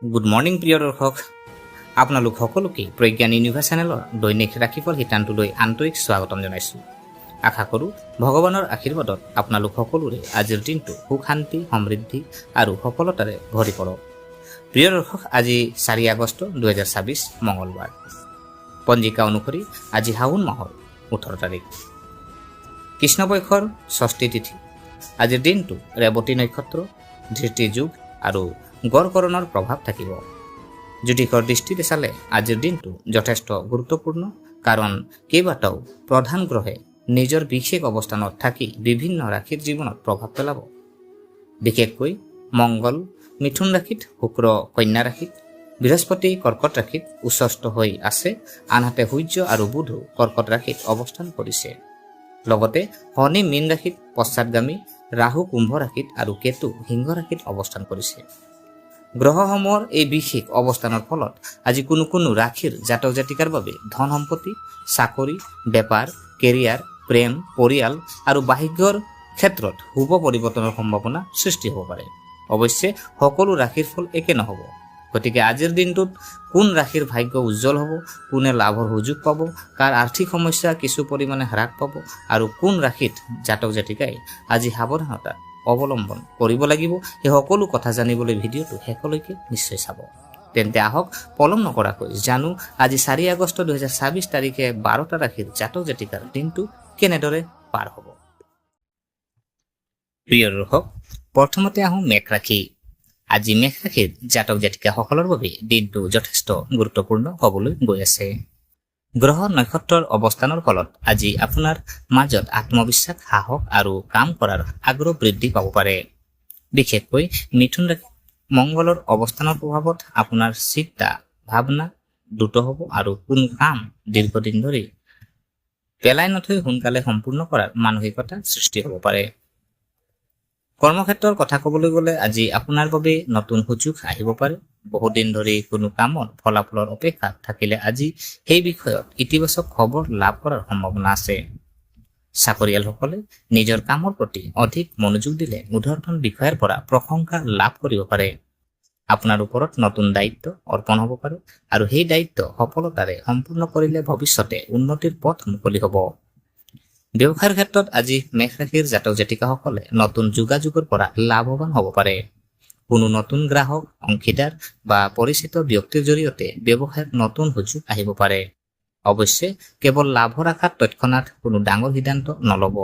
Good morning প্ৰিয় দৰ্শক, আপোনালোক সকলোকে প্ৰজ্ঞান ইউনিভাৰ্ছ চেনেলৰ দৈনিক ৰাশিফল শিতানটোলৈ আন্তৰিক স্বাগতম জনাইছোঁ। আশা কৰোঁ ভগৱানৰ আশীৰ্বাদত আপোনালোক সকলোৰে আজিৰ দিনটো সুখ শান্তি সমৃদ্ধি আৰু সফলতাৰে ভৰি পৰক। প্ৰিয় দৰ্শক, আজি 4 আগষ্ট 2026 মঙলবাৰ। পঞ্জিকা অনুসৰি আজি শাওণ মাহৰ 18 তাৰিখ, কৃষ্ণপক্ষৰ ষষ্ঠী তিথি। আজিৰ দিনটো ৰেৱতী নক্ষত্ৰ, ধৃতি যোগ আৰু গড়কৰণৰ প্ৰভাৱ থাকিব। জ্যোতিষৰ দৃষ্টিৰে চালে আজিৰ দিনটো যথেষ্ট গুৰুত্বপূৰ্ণ, কাৰণ কেইবাটাও প্ৰধান গ্ৰহে নিজৰ বিশেষ অৱস্থানত থাকি বিভিন্ন ৰাশিৰ জীৱনত প্ৰভাৱ পেলাব। বিশেষকৈ মংগল মিথুন ৰাশিত, শুক্ৰ কন্যা ৰাশিত, বৃহস্পতি কৰ্কট ৰাশিত উচ্চস্থ হৈ আছে, আনহাতে সূৰ্য আৰু বুধো কৰ্কট ৰাশিত অৱস্থান কৰিছে। লগতে শনি মীন ৰাশিত পশ্চাদগামী, ৰাহু কুম্ভ ৰাশিত আৰু কেতু সিংহ ৰাশিত অৱস্থান কৰিছে। গ্ৰহসমূহৰ এই বিশেষ অৱস্থানৰ ফলত আজি কোনো কোনো ৰাশিৰ জাতক জাতিকাৰ বাবে ধন সম্পত্তি, চাকৰি, বেপাৰ, কেৰিয়াৰ, প্ৰেম, পৰিয়াল আৰু বাহিৰৰ ক্ষেত্ৰত শুভ পৰিৱৰ্তনৰ সম্ভাৱনা সৃষ্টি হ'ব পাৰে। অৱশ্যে সকলো ৰাশিৰ ফল একে নহ'ব। গতিকে আজিৰ দিনটোত কোন ৰাশিৰ ভাগ্য উজ্জ্বল হ'ব, কোনে লাভৰ সুযোগ পাব, কাৰ আৰ্থিক সমস্যা কিছু পৰিমাণে হ্ৰাস পাব আৰু কোন ৰাশিত জাতক জাতিকাই আজি সাৱধানতা অৱলম্বন কৰিব লাগিব, এই সকলো কথা জানিবলৈ ভিডিঅ'টো শেষলৈকে নিশ্চয় চাব। তেন্তে আহক পলম নকৰাকৈ জানো আজি 4 আগষ্ট 2026 তাৰিখে 12টা ৰাশিৰ জাতক জাতিকাৰ দিনটো কেনেদৰে পাৰ হ'ব। প্ৰিয় দৰ্শক, প্ৰথমতে আহোঁ মেষ ৰাশি। আজি মেষ ৰাশিৰ জাতক জাতিকাসকলৰ বাবে দিনটো যথেষ্ট গুৰুত্বপূৰ্ণ হ'বলৈ গৈ আছে। গ্ৰহ নক্ষত্ৰৰ অৱস্থানৰ ফলত আজি আপোনাৰ মাজত আত্মবিশ্বাস, সাহস আৰু কাম কৰাৰ আগ্ৰহ বৃদ্ধি পাব পাৰে। বিশেষকৈ মিথুন ৰাশি মংগলৰ অৱস্থানৰ প্ৰভাৱত আপোনাৰ চিন্তা ভাৱনা দ্ৰুত হ'ব আৰু কোনো কাম দীৰ্ঘদিন ধৰি পেলাই নথৈ সোনকালে সম্পূৰ্ণ কৰাৰ মানসিকতা সৃষ্টি হ'ব পাৰে। কৰ্মক্ষেত্ৰৰ কথা ক'বলৈ গ'লে আজি আপোনাৰ বাবে নতুন সুযোগ আহিব পাৰে। বহুদিন ধৰি কোনো কামত ফলাফলৰ অপেক্ষাত থাকিলে আজি সেই বিষয়ত ইতিবাচক খবৰ লাভ কৰাৰ সম্ভাৱনা আছে। চাকৰিয়ালসকলে নিজৰ কামৰ প্ৰতি অধিক মনোযোগ দিলে ঊৰ্ধ্বতন বিষয়াৰ পৰা প্ৰশংসা লাভ কৰিব পাৰে। আপোনাৰ ওপৰত নতুন দায়িত্ব অৰ্পণ হ'ব পাৰে আৰু সেই দায়িত্ব সফলতাৰে সম্পূৰ্ণ কৰিলে ভৱিষ্যতে উন্নতিৰ পথ মুকলি হ'ব। ব্যৱসায়ৰ ক্ষেত্ৰত আজি মেষ ৰাশিৰ জাতক জাতিকাসকলে নতুন যোগাযোগৰ পৰা লাভৱান হ'ব পাৰে। কোনো নতুন গ্ৰাহক, অংশীদাৰ বা পৰিচিত ব্যক্তিৰ জৰিয়তে ব্যৱসায়ত নতুন সুযোগ আহিব পাৰে। অৱশ্যে কেৱল লাভৰ আশাত তৎক্ষণাত কোনো ডাঙৰ সিদ্ধান্ত নল'ব।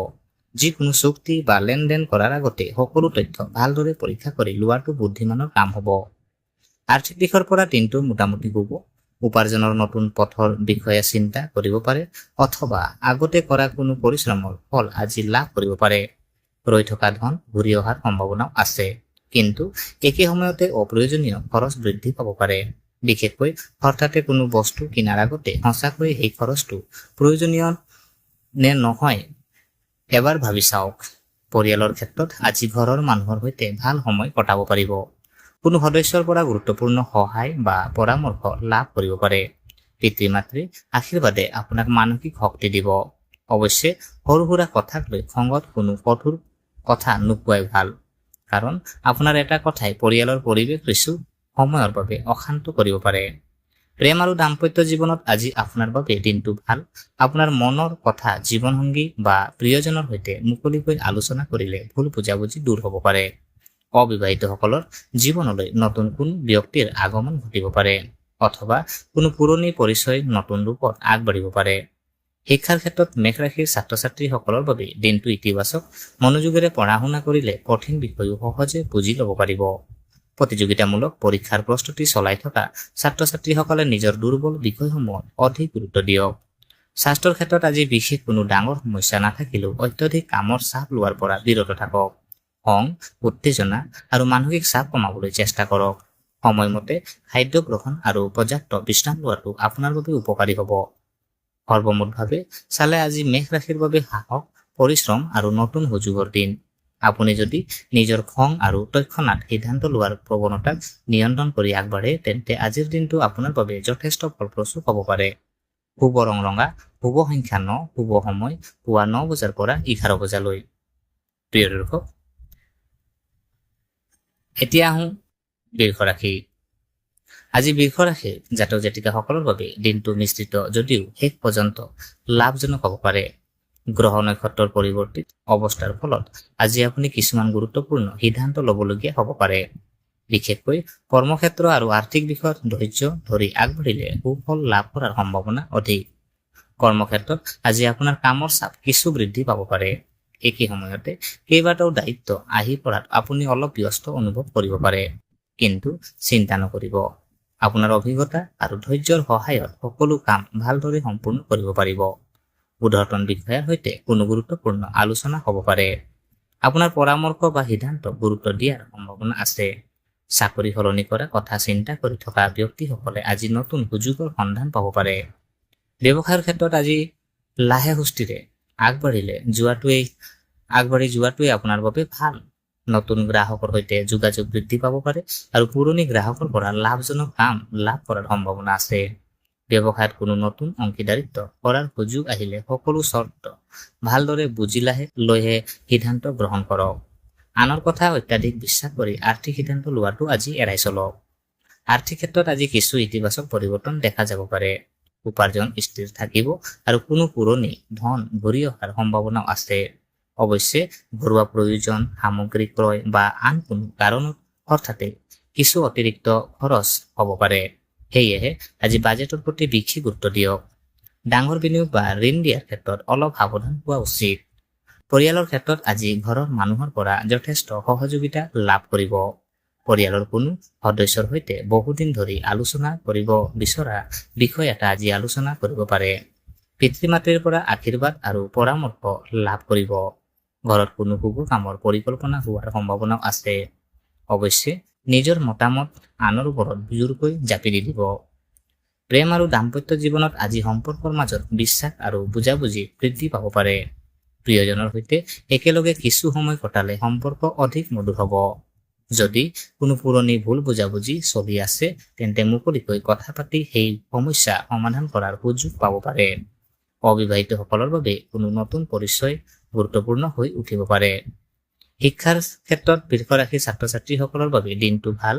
যিকোনো চুক্তি বা লেনদেন কৰাৰ আগতে সকলো তথ্য ভালদৰে পৰীক্ষা কৰি লোৱাটো বুদ্ধিমানৰ কাম হ'ব। আৰ্থিক দিশৰ পৰা দিনটো মোটামুটি হ'ব। উপাৰ্জনৰ নতুন পথৰ বিষয়ে চিন্তা কৰিব পাৰে অথবা আগতে কৰা কোনো পৰিশ্ৰমৰ ফল আজি লাভ কৰিব পাৰে। ৰৈ থকা ধন ঘূৰি অহাৰ সম্ভাৱনাও আছে, কিন্তু একে সময়তে অপ্ৰয়োজনীয় খৰচ বৃদ্ধি পাব পাৰে। বিশেষকৈ হঠাতে কোনো বস্তু কিনাৰ আগতে সঁচাকৈয়ে সেই খৰচটো প্ৰয়োজনীয় নে নহয় এবাৰ ভাবি চাওক। পৰিয়ালৰ ক্ষেত্ৰত আজি ঘৰৰ মানুহৰ সৈতে ভাল সময় কটাব পাৰিব। কোনো সদস্যৰ পৰা গুৰুত্বপূৰ্ণ সহায় বা পৰামৰ্শ লাভ কৰিব পাৰে। পিতৃ মাতৃৰ আশীৰ্বাদে আপোনাক মানসিক শক্তি দিব। অৱশ্যে সৰু সুৰা কথাক লৈ খঙত কোনো কঠোৰ কথা নোকোৱাই ভাল, কাৰণ আপোনাৰ এটা কথাই পৰিয়ালৰ পৰিৱেশ কিছু সময়ৰ বাবে অশান্ত কৰিব পাৰে। প্ৰেম আৰু দাম্পত্য জীৱনত আজি আপোনাৰ বাবে দিনটো ভাল। আপোনাৰ মনৰ কথা জীৱনসংগী বা প্ৰিয়জনৰ সৈতে মুকলিকৈ আলোচনা কৰিলে ভুল বুজাবুজি দূৰ হ'ব পাৰে। অবিবাহিতসকলৰ জীৱনলৈ নতুন কোনো ব্যক্তিৰ আগমন ঘটিব পাৰে অথবা কোনো পুৰণি পৰিচয় নতুন ৰূপত আগবাঢ়িব পাৰে। শিক্ষাৰ ক্ষেত্ৰত মেষ ৰাশিৰ ছাত্ৰ ছাত্ৰীসকলৰ বাবে দিনটো ইতিবাচক। মনোযোগেৰে পঢ়া শুনা কৰিলে কঠিন বিষয়ো সহজে বুজি ল'ব পাৰিব। প্ৰতিযোগিতামূলক পৰীক্ষাৰ প্ৰস্তুতি চলাই থকা ছাত্ৰ ছাত্ৰীসকলে নিজৰ দুৰ্বল বিষয়সমূহত অধিক গুৰুত্ব দিয়ক। স্বাস্থ্যৰ ক্ষেত্ৰত আজি বিশেষ কোনো ডাঙৰ সমস্যা নাথাকিলেও অত্যধিক কামৰ চাপ লোৱাৰ পৰা বিৰত থাকক। খং, উত্তেজনা আৰু মানসিক চাপ কমাবলৈ চেষ্টা কৰক। সময়মতে খাদ্য গ্ৰহণ আৰু পৰ্যাপ্ত বিশ্ৰাম লোৱাটো আপোনাৰ বাবে উপকাৰী হ'ব। সৰ্বমুঠভাৱে চালে আজি মেষ ৰাশিৰ বাবে সাহস, পৰিশ্ৰম আৰু নতুন সুযোগৰ দিন। আপুনি যদি নিজৰ খং আৰু তৎক্ষণাত সিদ্ধান্ত লোৱাৰ প্ৰৱণতাক নিয়ন্ত্ৰণ কৰি আগবাঢ়ে, তেন্তে আজিৰ দিনটো আপোনাৰ বাবে যথেষ্ট ফলপ্ৰসূ হ'ব পাৰে। শুভ ৰং ৰঙা, শুভ সংখ্যা 9, শুভ সময় পুৱা 9 বজাৰ পৰা 11 বজালৈ। প্ৰিয় দৰ্শক, এতিয়া আহোঁ বৃষ ৰাশি। আজি বৃষ ৰাশিৰ জাতক জাতিকাসকলৰ বাবে দিনটো মিশ্ৰিত যদিও শেষ পৰ্যন্ত লাভজনক হ'ব পাৰে। গ্ৰহ নক্ষত্ৰৰ পৰিৱৰ্তিত অৱস্থাৰ ফলত আজি আপুনি কিছুমান গুৰুত্বপূৰ্ণ সিদ্ধান্ত ল'বলগীয়া হ'ব পাৰে। বিশেষকৈ কৰ্মক্ষেত্ৰ আৰু আৰ্থিক দিশত ধৈৰ্য ধৰি আগবাঢ়িলে সুফল লাভ কৰাৰ সম্ভাৱনা অধিক। কৰ্মক্ষেত্ৰত আজি আপোনাৰ কামৰ চাপ কিছু বৃদ্ধি পাব পাৰে। একে সময়তে কেইবাটাও দায়িত্ব আহি পৰাত আপুনি অলপ ব্যস্ত অনুভৱ কৰিব পাৰে। কিন্তু চিন্তা নকৰিব, আপোনাৰ অভিজ্ঞতা আৰু ধৈৰ্যৰ সহায়ত সকলো কাম ভালদৰে সম্পূৰ্ণ কৰিব পাৰিব। ঊৰ্ধ্বতন বিষয়াৰ সৈতে কোনো গুৰুত্বপূৰ্ণ আলোচনা হ'ব পাৰে। আপোনাৰ পৰামৰ্শ বা সিদ্ধান্ত গুৰুত্ব দিয়াৰ সম্ভাৱনা আছে। চাকৰি সলনি কৰা কথা চিন্তা কৰি থকা ব্যক্তিসকলে আজি নতুন সুযোগৰ সন্ধান পাব পাৰে। ব্যৱসায়ৰ ক্ষেত্ৰত আজি লাহে সুস্থিৰে আগবাঢ়ি যোৱাটোৱে আপোনাৰ বাবে ভাল। নতুন গ্ৰাহকৰ সৈতে যোগাযোগ বৃদ্ধি পাব পাৰে আৰু পুৰণি গ্ৰাহকৰ পৰা লাভজনক কাম লাভ কৰাৰ সম্ভাৱনা আছে। ব্যৱসায়ত কোনো নতুন অংশীদাৰিত্ব কৰাৰ সুযোগ আহিলে সকলো চৰ্ত ভালদৰে বুজি লৈহে সিদ্ধান্ত গ্ৰহণ কৰক। আনৰ কথা অত্যাধিক বিশ্বাস কৰি আৰ্থিক সিদ্ধান্ত লোৱাটো আজি এৰাই চলক। আৰ্থিক ক্ষেত্ৰত আজি কিছু ইতিবাচক পৰিৱৰ্তন দেখা যাব পাৰে। উপাৰ্জন স্থিৰ থাকিব আৰু কোনো পুৰণি ধন ঘূৰি অহাৰ সম্ভাৱনাও আছে। অৱশ্যে ঘৰুৱা প্ৰয়োজন, সামগ্ৰী ক্ৰয় বা আন কোনো কাৰণত হঠাতে কিছু অতিৰিক্ত খৰচ হ'ব পাৰে। সেয়েহে আজি বাজেটৰ প্ৰতি বিশেষ গুৰুত্ব দিয়ক। ডাঙৰ বিনিয়োগ বা ঋণ দিয়াৰ ক্ষেত্ৰত অলপ সাৱধান হোৱা উচিত। পৰিয়ালৰ ক্ষেত্ৰত আজি ঘৰৰ মানুহৰ পৰা যথেষ্ট সহযোগিতা লাভ কৰিব। পৰিয়ালৰ কোনো সদস্যৰ সৈতে বহুদিন ধৰি আলোচনা কৰিব বিচৰা বিষয় এটা আজি আলোচনা কৰিব পাৰে। পিতৃ মাতৃৰ পৰা আশীৰ্বাদ আৰু পৰামৰ্শ লাভ কৰিব। ঘৰত কোনো শুভ কামৰ পৰিকল্পনা হোৱাৰ সম্ভাৱনাও আছে। অৱশ্যে নিজৰ মতামত আনৰ ওপৰত জোৰকৈ জাপি নিদিব। প্ৰেম আৰু দাম্পত্য জীৱনত আজি সম্পৰ্কৰ মাজত বিশ্বাস আৰু বুজাবুজি বৃদ্ধি পাব পাৰে। প্ৰিয়জনৰ সৈতে একেলগে কিছু সময় কটালে সম্পৰ্ক অধিক মধুৰ হ'ব। যদি কোনো পুৰণি ভুল বুজাবুজি চলি আছে তেন্তে মুকলিকৈ কথা পাতি সেই সমস্যা সমাধান কৰাৰ সুযোগ পাব পাৰে। অবিবাহিতসকলৰ বাবে কোনো নতুন পৰিচয় গুৰুত্বপূৰ্ণ হৈ উঠিব পাৰে। শিক্ষাৰ ক্ষেত্ৰত বৃষ ৰাশিৰ ছাত্ৰ ছাত্ৰীসকলৰ বাবে দিনটো ভাল।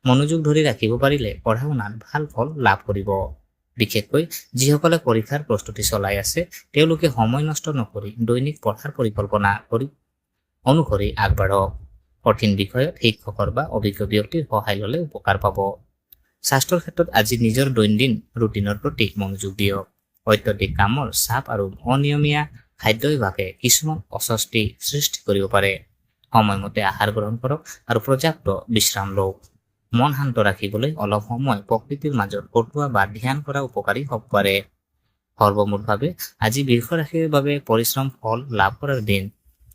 মনোযোগ ধৰি ৰাখিব পাৰিলে পঢ়া শুনাত ভাল ফল লাভ কৰিব। বিশেষকৈ যিসকলে পৰীক্ষাৰ প্ৰস্তুতি চলাই আছে তেওঁলোকে সময় নষ্ট নকৰি দৈনিক পঢ়াৰ পৰিকল্পনা অনুসৰি আগবাঢ়ক। কঠিন বিষয়ত শিক্ষকৰ বা অভিজ্ঞ ব্যক্তিৰ সহায় ল'লে উপকাৰ পাব। স্বাস্থ্যৰ ক্ষেত্ৰত আজি নিজৰ দৈনন্দিন ৰুটিনৰ প্ৰতি মনোযোগ দিয়ক। অত্যধিক কামৰ চাপ আৰু অনিয়মীয়া খাদ্যাভ্যাসে কিছুমান অস্বস্তি সৃষ্টি কৰিব পাৰে। সময়মতে আহাৰ গ্ৰহণ কৰক আৰু পৰ্যাপ্ত বিশ্ৰাম লওক। মন শান্ত ৰাখিবলৈ অলপ সময় প্ৰকৃতিৰ মাজত কটোৱা বা ধ্যান কৰা উপকাৰী হ'ব পাৰে। সৰ্বমুঠভাৱে আজি বৃষ ৰাশিৰ বাবে পৰিশ্ৰম ফল লাভ কৰাৰ দিন।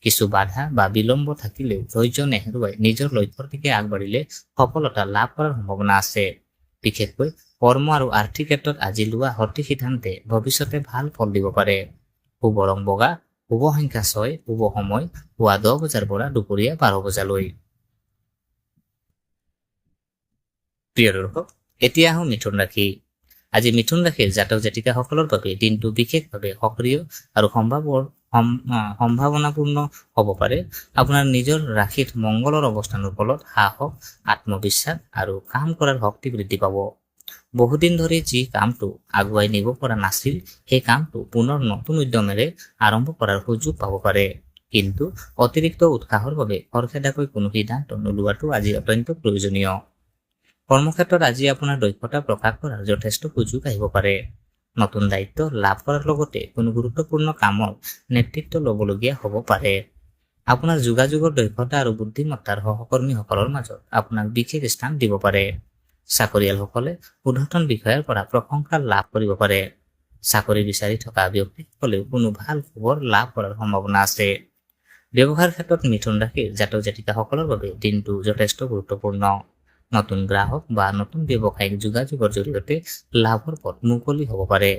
কিছু বাধা বা বিলম্ব থাকিলেও ধৈৰ্য নেহেৰুৱাই নিজৰ লক্ষ্যৰ দিকে আগবাঢ়িলে সফলতা লাভ কৰাৰ সম্ভাৱনা আছে। বিশেষকৈ কৰ্ম আৰু আৰ্থিক ক্ষেত্ৰত আজি লোৱা সঠিক সিদ্ধান্তে ভৱিষ্যতে ভাল ফল দিব পাৰে। শুভ ৰং বগা, শুভ সংখ্যা 6, শুভ সময় পুৱা 10 বজাৰ পৰা দুপৰীয়া 12 বজালৈ। প্ৰিয় দৰ্শক, এতিয়া আহোঁ মিথুন ৰাশি। আজি মিথুন ৰাশিৰ জাতক জাতিকাসকলৰ বাবে দিনটো বিশেষভাৱে সক্ৰিয় আৰু সম্ভাৱনাপূৰ্ণ হ'ব পাৰে। আপোনাৰ নিজৰ ৰাশিত মংগলৰ অৱস্থানৰ ফলত সাহস, আত্মবিশ্বাস আৰু কাম কৰাৰ শক্তি বৃদ্ধি পাব। বহুদিন ধৰি যি কামটো আগুৱাই নিব পৰা নাছিল সেই কামটো পুনৰ নতুন উদ্যমেৰে আৰম্ভ কৰাৰ সুযোগ পাব পাৰে। কিন্তু অতিৰিক্ত উৎসাহৰ বাবে খৰখেদাকৈ কোনো সিদ্ধান্ত নোলোৱাটো আজি অত্যন্ত প্ৰয়োজনীয়। কৰ্মক্ষেত্ৰত আজি আপোনাৰ দক্ষতা প্ৰকাশ কৰাৰ যথেষ্ট সুযোগ আহিব পাৰে। নতুন দায়িত্ব লাভ কৰাৰ লগতে কোনো গুৰুত্বপূৰ্ণ কামৰ নেতৃত্ব ল'বলগীয়া হ'ব পাৰে। আপোনাৰ যোগাযোগৰ দক্ষতা আৰু বুদ্ধিমত্তাৰ সহকৰ্মীসকলৰ মাজত আপোনাক বিশেষ স্থান দিব পাৰে। চাকৰিয়ালসকলে ঊৰ্ধ্বতন বিষয়াৰ পৰা প্ৰশংসা লাভ কৰিব পাৰে। চাকৰি বিচাৰি থকা ব্যক্তিসকলেও কোনো ভাল খবৰ লাভ কৰাৰ সম্ভাৱনা আছে। ব্যৱসায়ৰ ক্ষেত্ৰত মিথুন ৰাশিৰ জাতক জাতিকাসকলৰ বাবে দিনটো যথেষ্ট গুৰুত্বপূৰ্ণ। নতুন গ্ৰাহক বা নতুন ব্যৱসায়িক যোগাযোগৰ জৰিয়তে লাভৰ পথ মুকলি হ'ব পাৰে।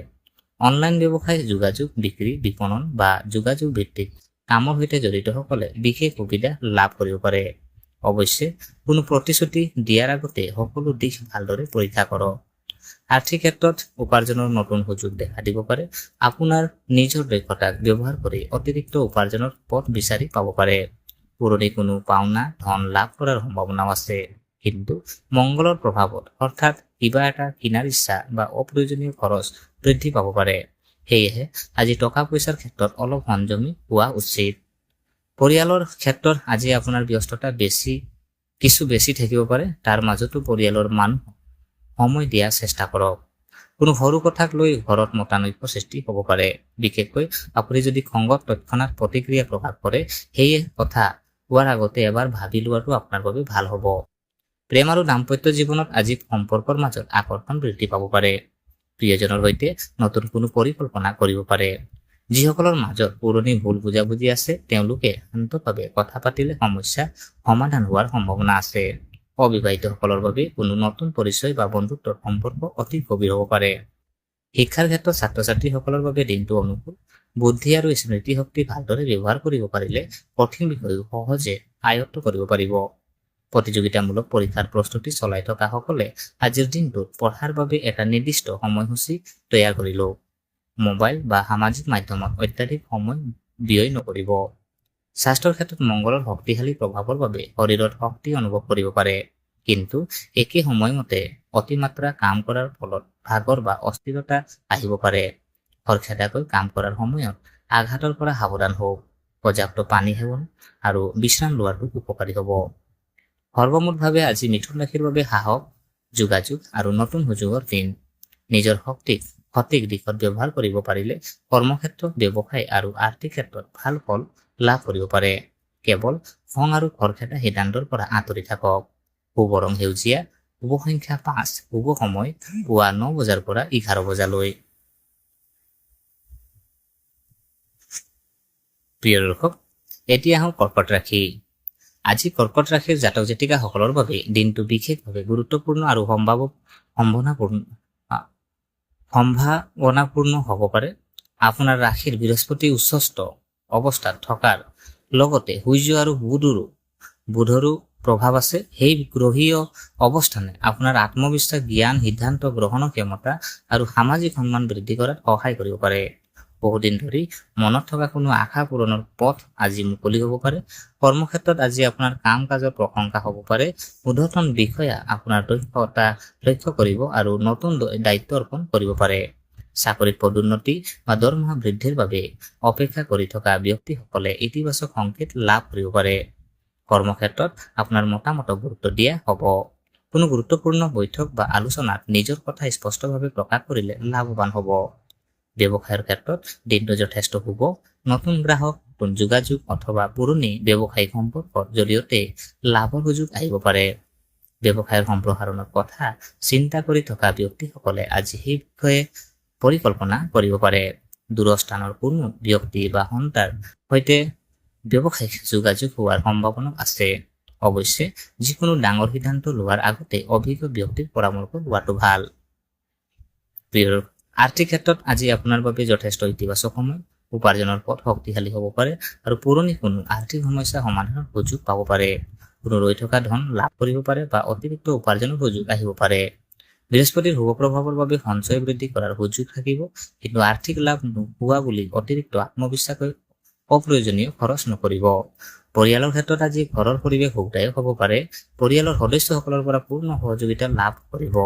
অনলাইন ব্যৱসায়, যোগাযোগ, বিক্ৰী, বিপণন বা যোগাযোগ ভিত্তিক কামৰ সৈতে জড়িতসকলে বিশেষ সুবিধা লাভ কৰিব পাৰে। অৱশ্যে কোনো প্ৰতিশ্ৰুতি দিয়াৰ আগতে সকলো দিশ ভালদৰে পৰীক্ষা কৰক। আৰ্থিক ক্ষেত্ৰত উপাৰ্জনৰ নতুন সুযোগ দেখা দিব পাৰে। আপোনাৰ নিজৰ দক্ষতাক ব্যৱহাৰ কৰি অতিৰিক্ত উপাৰ্জনৰ পথ বিচাৰি পাব পাৰে। পুৰণি কোনো পাওনা ধন লাভ কৰাৰ সম্ভাৱনাও আছে। কিন্তু মংগলৰ প্ৰভাৱত অৰ্থাৎ কিবা এটা কিনাৰ ইচ্ছা বা অপ্ৰয়োজনীয় খৰচ বৃদ্ধি পাব পাৰে। সেয়েহে আজি টকা পইচাৰ ক্ষেত্ৰত অলপ সংযমী হোৱা উচিত। পৰিয়ালৰ ক্ষেত্ৰত আজি আপোনাৰ ব্যস্ততা কিছু বেছি থাকিব পাৰে। তাৰ মাজতো পৰিয়ালৰ মানুহ সময় দিয়াৰ চেষ্টা কৰক। কোনো সৰু কথাক লৈ ঘৰত মতানৈক্য সৃষ্টি হ'ব পাৰে। বিশেষকৈ আপুনি যদি খঙত তৎক্ষণাৎ প্ৰতিক্ৰিয়া প্ৰকাশ কৰে, সেয়ে কথা কোৱাৰ আগতে এবাৰ ভাবি লোৱাটো আপোনাৰ বাবে ভাল হ'ব। প্ৰেম আৰু দাম্পত্য জীৱনত আজি সম্পৰ্কৰ মাজত আকৰ্ষণ বৃদ্ধি পাব পাৰে। প্ৰিয়জনৰ সৈতে নতুন কোনো পৰিকল্পনা কৰিব পাৰে। যিসকলৰ মাজত পুৰণি ভুল বুজাবুজি আছে, তেওঁলোকে শান্তভাৱে কথা পাতিলে সমস্যা সমাধান হোৱাৰ সম্ভাৱনা আছে। অবিবাহিতসকলৰ বাবে কোনো নতুন পৰিচয় বা বন্ধুত্বৰ সম্পৰ্ক অতি গভীৰ হ'ব পাৰে। শিক্ষাৰ ক্ষেত্ৰত ছাত্ৰ-ছাত্ৰীসকলৰ বাবে দিনটো অনুকূল। বুদ্ধি আৰু স্মৃতিশক্তি ভালদৰে ব্যৱহাৰ কৰিব পাৰিলে কঠিন বিষয়ো সহজে আয়ত্ত কৰিব পাৰিব। প্ৰতিযোগিতামূলক পৰীক্ষাৰ প্ৰস্তুতি চলাই থকা সকলে আজিৰ দিনটোত পঢ়াৰ বাবে এটা নিৰ্দিষ্ট সময়সূচী তৈয়াৰ কৰি লওক। মোবাইল বা সামাজিক মাধ্যমত অত্যাধিক সময় ব্যয় নকৰিব। স্বাস্থ্যৰ ক্ষেত্ৰত মংগলৰ শক্তিশালী প্ৰভাৱৰ বাবে শৰীৰত শক্তি অনুভৱ কৰিব পাৰে। কিন্তু একে সময়মতে অতিমাত্ৰা কাম কৰাৰ ফলত ভাগৰ বা অস্থিৰতা আহিব পাৰে। খৰখেদাকৈ কাম কৰাৰ সময়ত আঘাতৰ পৰা সাৱধান হওক। পৰ্যাপ্ত পানী সেৱন আৰু বিশ্ৰাম লোৱাটো উপকাৰী হ'ব। সৰ্বমুঠভাৱে আজি মিথুন ৰাশিৰ বাবে সাহস, যোগাযোগ আৰু নতুন সুযোগৰ দিন। নিজৰ শক্তিক সঠিক দিশত ব্যৱহাৰ কৰিব পাৰিলে কৰ্মক্ষেত্ৰ, ব্যৱসায় আৰু আৰ্থিক ক্ষেত্ৰত ভাল ফল লাভ কৰিব পাৰে। কেৱল খং আৰু খৰখেদা সিদ্ধান্তৰ পৰা আঁতৰি থাকক। শুভ ৰং সেউজীয়া, শুভ সংখ্যা 5, শুভ সময় পুৱা 9 বজাৰ পৰা 11 বজালৈ। প্ৰিয় দৰ্শক, এতিয়া আহোঁ কৰ্কট ৰাশি। আজি কৰ্কট ৰাশিৰ জাতক জাতিকাসকলৰ বাবে দিনটো বিশেষভাৱে গুৰুত্বপূৰ্ণ আৰু সম্ভাৱনাপূৰ্ণ হ'ব পাৰে। আপোনাৰ ৰাশিৰ বৃহস্পতি উচ্চস্থ অৱস্থাত থকাৰ লগতে সূৰ্য আৰু বুধৰো প্ৰভাৱ আছে। সেই গ্ৰহীয় অৱস্থানে আপোনাৰ আত্মবিশ্বাস, জ্ঞান, সিদ্ধান্ত গ্ৰহণৰ ক্ষমতা আৰু সামাজিক সন্মান বৃদ্ধি কৰাত সহায় কৰিব পাৰে। বহুদিন ধৰি মনত থকা কোনো আশা পূৰণৰ পথ আজি মুকলি হ'ব পাৰে। কৰ্মক্ষেত্ৰত আজি আপোনাৰ কাম কাজৰ প্ৰশংসা হ'ব পাৰে। ঊৰ্ধ্বতন বিষয়া আপোনাৰ দক্ষতা লক্ষ্য কৰিব আৰু নতুন দায়িত্ব অৰ্পণ কৰিব পাৰে। চাকৰিত পদোন্নতি বা দৰমহা বৃদ্ধিৰ বাবে অপেক্ষা কৰি থকা ব্যক্তিসকলে ইতিবাচক সংকেত লাভ কৰিব পাৰে। কৰ্মক্ষেত্ৰত আপোনাৰ মতামতক গুৰুত্ব দিয়া হ'ব। কোনো গুৰুত্বপূৰ্ণ বৈঠক বা আলোচনাত নিজৰ কথা স্পষ্টভাৱে প্ৰকাশ কৰিলে লাভৱান হ'ব। ব্যৱসায়ৰ ক্ষেত্ৰত দিনটো যথেষ্ট শুভ। নতুন গ্ৰাহক, নতুন যোগাযোগ অথবা পুৰণি ব্যৱসায়িক সম্পৰ্কৰ জৰিয়তে লাভৰ সুযোগ আহিব পাৰে। ব্যৱসায়ৰ সম্প্ৰসাৰণৰ কথা চিন্তা কৰি থকা ব্যক্তিসকলে আজি সেই বিষয়ে পৰিকল্পনা কৰিব পাৰে। দূৰস্থানৰ কোনো ব্যক্তি বা সন্তানৰ সৈতে ব্যৱসায়িক যোগাযোগ হোৱাৰ সম্ভাৱনা আছে। অৱশ্যে যিকোনো ডাঙৰ সিদ্ধান্ত লোৱাৰ আগতে অভিজ্ঞ ব্যক্তিৰ পৰামৰ্শ লোৱাটো ভাল। আৰ্থিক ক্ষেত্ৰত আজি আপোনাৰ বাবে যথেষ্ট ইতিবাচক সময়। উপাৰ্জনৰ পথ শক্তিশালী হ'ব পাৰে আৰু পুৰণি কোনো আৰ্থিক সমস্যা সমাধানৰ সুযোগ পাব পাৰে। কোনো ৰৈ থকা ধন লাভ কৰিব পাৰে বা অতিৰিক্ত উপাৰ্জনৰ সুযোগ আহিব পাৰে। বৃহস্পতিৰ শুভ প্ৰভাৱৰ বাবে সঞ্চয় বৃদ্ধি কৰাৰ সুযোগ থাকিব, কিন্তু আৰ্থিক লাভ নোহোৱা বুলি অতিৰিক্ত আত্মবিশ্বাসে অপ্ৰয়োজনীয় খৰচ নকৰিব। পৰিয়ালৰ ক্ষেত্ৰত আজি ঘৰৰ পৰিৱেশ সুখদায়ক হ'ব পাৰে। পৰিয়ালৰ সদস্যসকলৰ পৰা পূৰ্ণ সহযোগিতা লাভ কৰিব।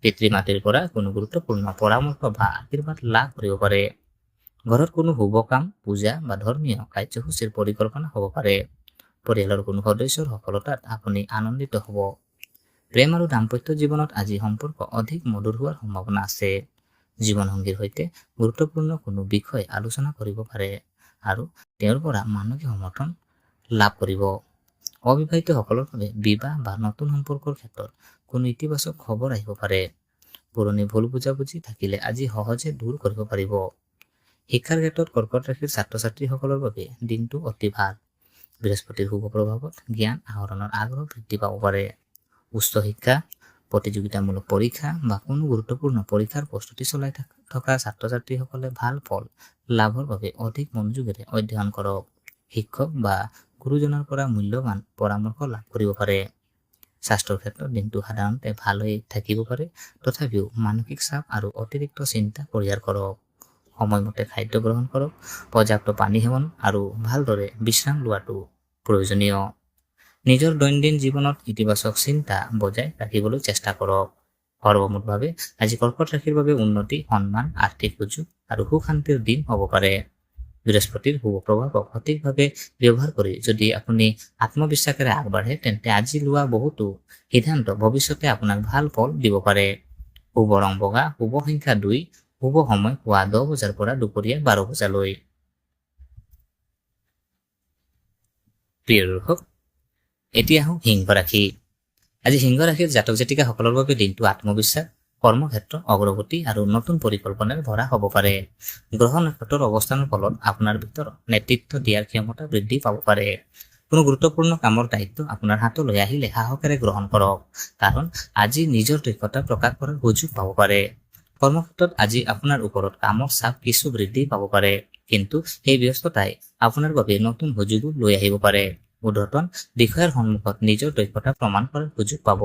পিতৃ-মাতৃৰ পৰা কোনো গুৰুত্বপূৰ্ণ পৰামৰ্শ বা আশীৰ্বাদ লাভ কৰিব পাৰে। ঘৰত কোনো শুভ কাম, পূজা বা ধৰ্মীয় কাৰ্যসূচীৰ পৰিকল্পনা হ'ব পাৰে। পৰিয়ালৰ কোনো সদস্যৰ সফলতাত আপুনি আনন্দিত হ'ব। প্ৰেম আৰু দাম্পত্য জীৱনত আজি সম্পৰ্ক অধিক মধুৰ হোৱাৰ সম্ভাৱনা আছে। জীৱনসংগীৰ সৈতে গুৰুত্বপূৰ্ণ কোনো বিষয় আলোচনা কৰিব পাৰে আৰু তেওঁৰ পৰা মানসিক সমৰ্থন লাভ কৰিব। অবিবাহিতসকলৰ বাবে বিবাহ বা নতুন সম্পৰ্কৰ ক্ষেত্ৰত কোনো ইতিবাচক খবৰ আহিব পাৰে। পুৰণি ভুল বুজাবুজি থাকিলে আজি সহজে দূৰ কৰিব পাৰিব। শিক্ষাৰ ক্ষেত্ৰত কৰ্কট ৰাশিৰ ছাত্ৰ-ছাত্ৰীসকলৰ বাবে দিনটো অতি ভাল। বৃহস্পতিৰ শুভ প্ৰভাৱত জ্ঞান আহৰণৰ আগ্ৰহ বৃদ্ধি পাব পাৰে। উচ্চ শিক্ষা, প্ৰতিযোগিতামূলক পৰীক্ষা বা কোনো গুৰুত্বপূৰ্ণ পৰীক্ষাৰ প্ৰস্তুতি চলাই থকা ছাত্ৰ-ছাত্ৰীসকলে ভাল ফল লাভৰ বাবে অধিক মনোযোগেৰে অধ্যয়ন কৰক। শিক্ষক বা গুৰুজনৰ পৰা মূল্যৱান পৰামৰ্শ লাভ কৰিব পাৰে। স্বাস্থ্যৰ ক্ষেত্ৰত দিনটো সাধাৰণতে ভালেই থাকিব পাৰে, তথাপিও মানসিক চাপ আৰু অতিৰিক্ত চিন্তা পৰিহাৰ কৰক। সময়মতে খাদ্য গ্ৰহণ কৰক, পৰ্যাপ্ত পানী সেৱন আৰু ভালদৰে বিশ্ৰাম লোৱাটো প্ৰয়োজনীয়। নিজৰ দৈনন্দিন জীৱনত ইতিবাচক চিন্তা বজাই ৰাখিবলৈ চেষ্টা কৰক। সৰ্বমুঠভাৱে আজি কৰ্কট ৰাশিৰ বাবে উন্নতি, সন্মান, আৰ্থিক সুযোগ আৰু সুখ শান্তিৰ দিন হ'ব পাৰে। বৃহস্পতিৰ শুভ প্ৰভাৱক সঠিকভাৱে ব্যৱহাৰ কৰি যদি আপুনি আত্মবিশ্বাসেৰে আগবাঢ়ে, তেন্তে আজি লোৱা বহুতো সিদ্ধান্ত ভৱিষ্যতে আপোনাক ভাল ফল দিব পাৰে। শুভ ৰং বগা, শুভ সংখ্যা 2, শুভ সময় পুৱা 10 বজাৰ পৰা দুপৰীয়া 12 বজালৈ। প্ৰিয় দৰ্শক, এতিয়া আহোঁ সিংহ ৰাশি। আজি সিংহ ৰাশিৰ জাতক জাতিকাসকলৰ বাবে দিনটো আত্মবিশ্বাস, কৰ্মক্ষেত্ৰ, অগ্ৰগতি আৰু নতুন পৰিকল্পনাৰে ভৰা হ'ব পাৰে। গ্ৰহ নক্ষত্ৰৰ অৱস্থানৰ ফলত আপোনাৰ ভিতৰত নেতৃত্ব দিয়াৰ ক্ষমতা বৃদ্ধি পাব পাৰে। কোনো গুৰুত্বপূৰ্ণ কামৰ দায়িত্ব আপোনাৰ হাতলৈ আহিলে সাহসেৰে গ্ৰহণ কৰক, কাৰণ আজি নিজৰ দক্ষতা প্ৰকাশ কৰাৰ সুযোগ পাব পাৰে। কৰ্মক্ষেত্ৰত আজি আপোনাৰ ওপৰত কামৰ চাপ কিছু বৃদ্ধি পাব পাৰে, কিন্তু এই ব্যস্ততাই আপোনাৰ বাবে নতুন সুযোগো লৈ আহিব পাৰে। ঊৰ্ধ্বতন বিষয়াৰ সন্মুখত নিজৰ দক্ষতা প্ৰমাণ কৰাৰ সুযোগ পাব।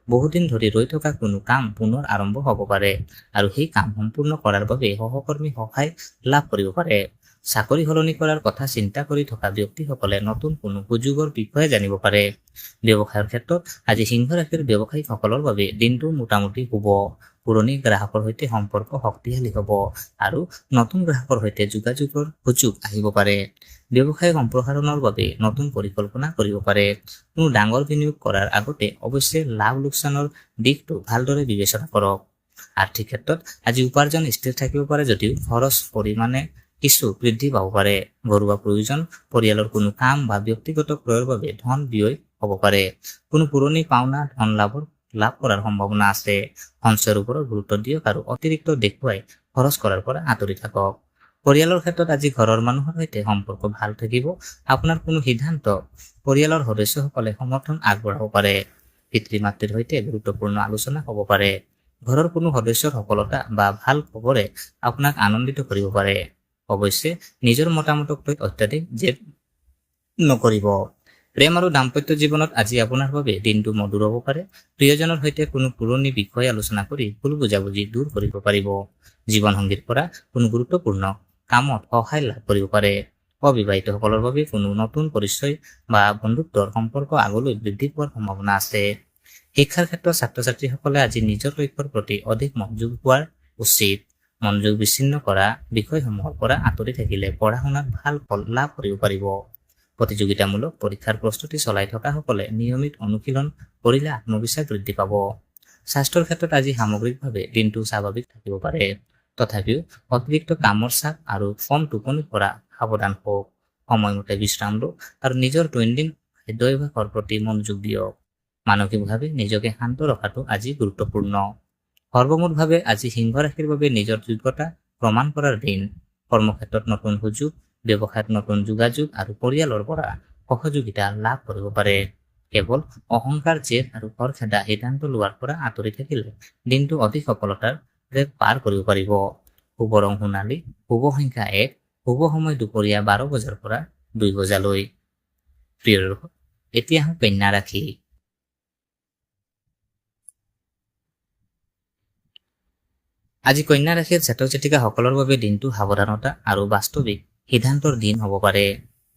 বহুদিন ধৰি ৰৈ থকা কোনো কাম পুনৰ আৰম্ভ হ'ব পাৰে আৰু সেই কাম সম্পূৰ্ণ কৰাৰ বাবে সহকৰ্মী সহায় লাভ কৰিব পাৰে। চাকৰি সলনি কৰাৰ কথা চিন্তা কৰি থকা ব্যক্তিসকলে নতুন কোনো সুযোগৰ বিষয়ে জানিব পাৰে। ব্যৱসায়ৰ ক্ষেত্ৰত আজি সিংহ ৰাশিৰ ব্যৱসায়ীসকলৰ বাবে দিনটো মোটামুটি শুভ। পুৰণি গ্ৰাহকৰ সৈতে সম্পৰ্ক শক্তিশালী হ'ব আৰু নতুন গ্ৰাহকৰ সৈতে যোগাযোগৰ সুযোগ আহিব পাৰে। ব্যৱসায় সম্প্ৰসাৰণৰ বাবে নতুন পৰিকল্পনা কৰিব পাৰে। কোনো ডাঙৰ বিনিয়োগ কৰাৰ আগতে অৱশ্যে লাভ লোকচানৰ দিশটো ভালদৰে বিবেচনা কৰক। আৰ্থিক ক্ষেত্ৰত আজি উপাৰ্জন স্থিৰ থাকিব পাৰে যদিও খৰচ পৰিমাণে কিছু বৃদ্ধি পাব পাৰে। ঘৰুৱা প্ৰয়োজন, পৰিয়ালৰ কোনো কাম বা ব্যক্তিগত ক্ৰয়ৰ বাবে ধন ব্যয় হ'ব পাৰে। কোনো পুৰণি পাওনা ধন লাভ কৰাৰ সম্ভাৱনা আছে। সঞ্চয়ৰ ওপৰত গুৰুত্ব দিয়ক আৰু অতিৰিক্ত দেখুৱাই খৰচ কৰাৰ পৰা আঁতৰি থাকক। পৰিয়ালৰ ক্ষেত্ৰত আজি ঘৰৰ মানুহৰ সৈতে সম্পৰ্ক ভাল থাকিব। আপোনাৰ কোনো সিদ্ধান্ত পৰিয়ালৰ সদস্যসকলে সমৰ্থন আগবঢ়াব পাৰে। পিতৃ মাতৃৰ সৈতে গুৰুত্বপূৰ্ণ আলোচনা হ'ব পাৰে। ঘৰৰ কোনো সদস্যৰ সফলতা বা ভাল খবৰে আপোনাক আনন্দিত কৰিব পাৰে। অৱশ্যে নিজৰ মতামতক লৈ অত্যাধিক জেদ নকৰিব। প্ৰেম আৰু দাম্পত্য জীৱনত আজি আপোনাৰ বাবে দিনটো মধুৰ হ'ব পাৰে। প্ৰিয়জনৰ সৈতে কোনো পুৰণি বিষয় আলোচনা কৰি ভুল বুজাবুজি দূৰ কৰিব পাৰিব। জীৱনসংগীৰ পৰা কোনো গুৰুত্বপূৰ্ণ কামত সহায় লাভ কৰিব পাৰে। অবিবাহিতসকলৰ বাবে কোনো নতুন পৰিচয় বা বন্ধুত্বৰ সম্পৰ্ক আগলৈ বৃদ্ধি পোৱাৰ সম্ভাৱনা আছে। শিক্ষাৰ ক্ষেত্ৰত ছাত্ৰ ছাত্ৰীসকলে আজি নিজৰ লক্ষ্যৰ প্ৰতি অধিক মনোযোগ হোৱাৰ উচিত। মনোযোগ বিচ্ছিন্ন কৰা বিষয়সমূহৰ পৰা আঁতৰি থাকিলে পঢ়া শুনাত ভাল ফল লাভ কৰিব পাৰিব। প্ৰতিযোগিতামূলক পৰীক্ষাৰ প্ৰস্তুতি চলাই থকাসকলে নিয়মিত অনুশীলন কৰিলে আত্মবিশ্বাস বৃদ্ধি পাব। স্বাস্থ্যৰ ক্ষেত্ৰত আজি সামগ্ৰিকভাৱে দিনটো স্বাভাৱিক থাকিব পাৰে। তথাপিও অতিৰিক্ত কামৰ চাপ আৰু কম টোপনিৰ পৰা সাৱধান হওক। সময়মতে বিশ্ৰাম লওক আৰু নিজৰ দৈনন্দিন খাদ্যাভ্যাসৰ প্ৰতি মনোযোগ দিয়ক। মানসিকভাৱে নিজকে শান্ত ৰখাটো আজি গুৰুত্বপূৰ্ণ। সৰ্বমুঠভাৱে আজি সিংহ ৰাশিৰ বাবে নিজৰ যোগ্যতা প্ৰমাণ কৰাৰ দিন। কৰ্মক্ষেত্ৰত নতুন সুযোগ, ব্যৱসায়ত নতুন যোগাযোগ আৰু পৰিয়ালৰ পৰা সহযোগিতা লাভ কৰিব পাৰে। কেৱল অহংকাৰ, জেদ আৰু খৰখেদা সিদ্ধান্ত লোৱাৰ পৰা আঁতৰি থাকিলে দিনটো অধিক সফলতাৰে পাৰ কৰিব পাৰিব। শুভ ৰং সোণালী, শুভ সংখ্যা 1, শুভ সময় দুপৰীয়া 12 বজাৰ পৰা 2 বজালৈ। প্ৰিয় দৰ্শক, এতিয়া আহোঁ কন্যা ৰাশি। আজি কন্যা ৰাশিৰ জাতক জাতিকাসকলৰ বাবে দিনটো সাৱধানতা আৰু বাস্তৱিক সিদ্ধান্তৰ দিন হ'ব পাৰে।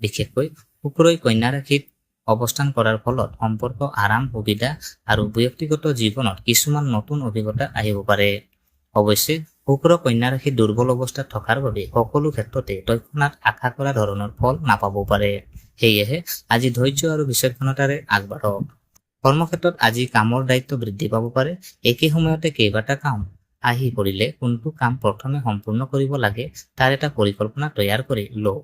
বিশেষকৈ শুক্ৰই কন্যা ৰাশিত অৱস্থান কৰাৰ ফলত সম্পৰ্ক, আৰাম, সুবিধা আৰু ব্যক্তিগত জীৱনত কিছুমান নতুন অভিজ্ঞতা আহিব পাৰে। অৱশ্যে শুক্ৰ কন্যা ৰাশিত দুৰ্বল অৱস্থাত থকাৰ বাবে সকলো ক্ষেত্ৰতে তৎক্ষণাত আশা কৰা ধৰণৰ ফল নাপাবও পাৰে। সেয়েহে আজি ধৈৰ্য আৰু বিচক্ষণতাৰে আগবাঢ়ক। কৰ্মক্ষেত্ৰত আজি কামৰ দায়িত্ব বৃদ্ধি পাব পাৰে। একে সময়তে কেইবাটা কাম আহি পৰিলে কোনটো কাম প্ৰথমে সম্পূৰ্ণ কৰিব লাগে তাৰ এটা পৰিকল্পনা তৈয়াৰ কৰি লওক।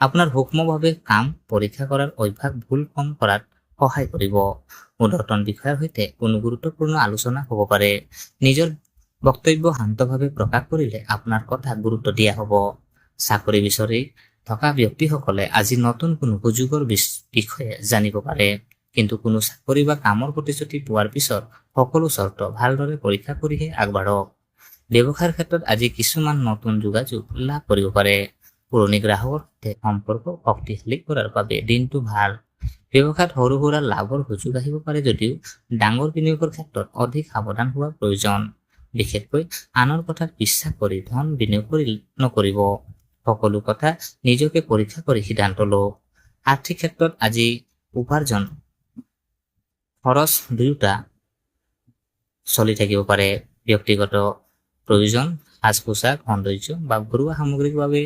আপোনাৰ সূক্ষ্মভাৱে কাম পৰীক্ষা কৰাৰ অভ্যাস ভুল কম কৰাত সহায় কৰিব। ঊৰ্ধ্বতন বিষয়াৰ সৈতে কোনো গুৰুত্বপূৰ্ণ আলোচনা হ'ব পাৰে। নিজৰ বক্তব্য শান্তভাৱে প্ৰকাশ কৰিলে আপোনাৰ কথা গুৰুত্ব দিয়া হ'ব। চাকৰি বিচাৰি থকা ব্যক্তিসকলে আজি নতুন কোনো সুযোগৰ বিষয়ে জানিব পাৰে। কিন্তু কোনো চাকৰি বা কামৰ প্ৰতিশ্ৰুতি পোৱাৰ পিছত সকলো চৰ্ত ভালদৰে পৰীক্ষা কৰিহে আগবাঢ়ক। ব্যৱসায়ৰ ক্ষেত্ৰত আজি কিছুমান নতুন যোগাযোগ লাভ কৰিব পাৰে। পুৰণি গ্ৰাহকৰ সৈতে সম্পৰ্ক শক্তিশালী কৰাৰ বাবে দিনটো ভাল। ব্যৱসায়ত সৰু সুৰা লাভৰ সুযোগ আহিব পাৰে যদিও ডাঙৰ বিনিয়োগৰ ক্ষেত্ৰত অধিক সাৱধান হোৱা প্ৰয়োজন। বিশেষকৈ আনৰ কথাত বিশ্বাস কৰি ধন বিনিয়োগ নকৰিব। সকলো কথা নিজকে পৰীক্ষা কৰি সিদ্ধান্ত লওক। আৰ্থিক ক্ষেত্ৰত আজি উপাৰ্জন খৰচ দুয়োটা চলি থাকিব পাৰে। ব্যক্তিগত প্ৰয়োজন, সাজ পোছাক, সৌন্দৰ্য বা ঘৰুৱা সামগ্ৰীৰ বাবে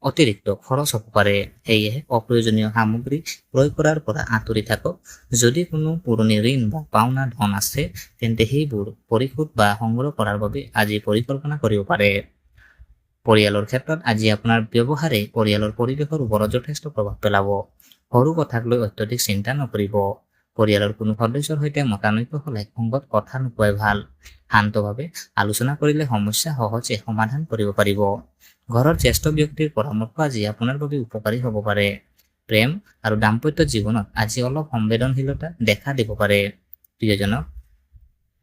অতিৰিক্ত খৰচ হ'ব পাৰে। সেয়েহে অপ্ৰয়োজনীয় সামগ্ৰী ক্ৰয় কৰাৰ পৰা আঁতৰি থাকক। যদি কোনো পুৰণি ঋণ বা পাওনা ধন আছে তেন্তে সেইবোৰ পৰিশোধ বা সংগ্ৰহ কৰাৰ বাবে আজি পৰিকল্পনা কৰিব পাৰে। পৰিয়ালৰ ক্ষেত্ৰত আজি আপোনাৰ ব্যৱহাৰে পৰিয়ালৰ পৰিৱেশৰ ওপৰত যথেষ্ট প্ৰভাৱ পেলাব। সৰু কথাক লৈ অত্যধিক চিন্তা নকৰিব। পৰিয়ালৰ কোনো সদস্যৰ সৈতে মতানৈক্য হ'লে খংত কথা নোকোৱাই ভাল। শান্তভাৱে আলোচনা কৰিলে সমস্যা সহজে সমাধান কৰিব পাৰিব। ঘৰৰ জ্যেষ্ঠ ব্যক্তিৰ পৰামৰ্শ আজি আপোনাৰ বাবে উপকাৰী হ'ব পাৰে। প্ৰেম আৰু দাম্পত্য জীৱনত আজি অলপ সংবেদনশীলতা দেখা দিব পাৰে। প্ৰিয়জনক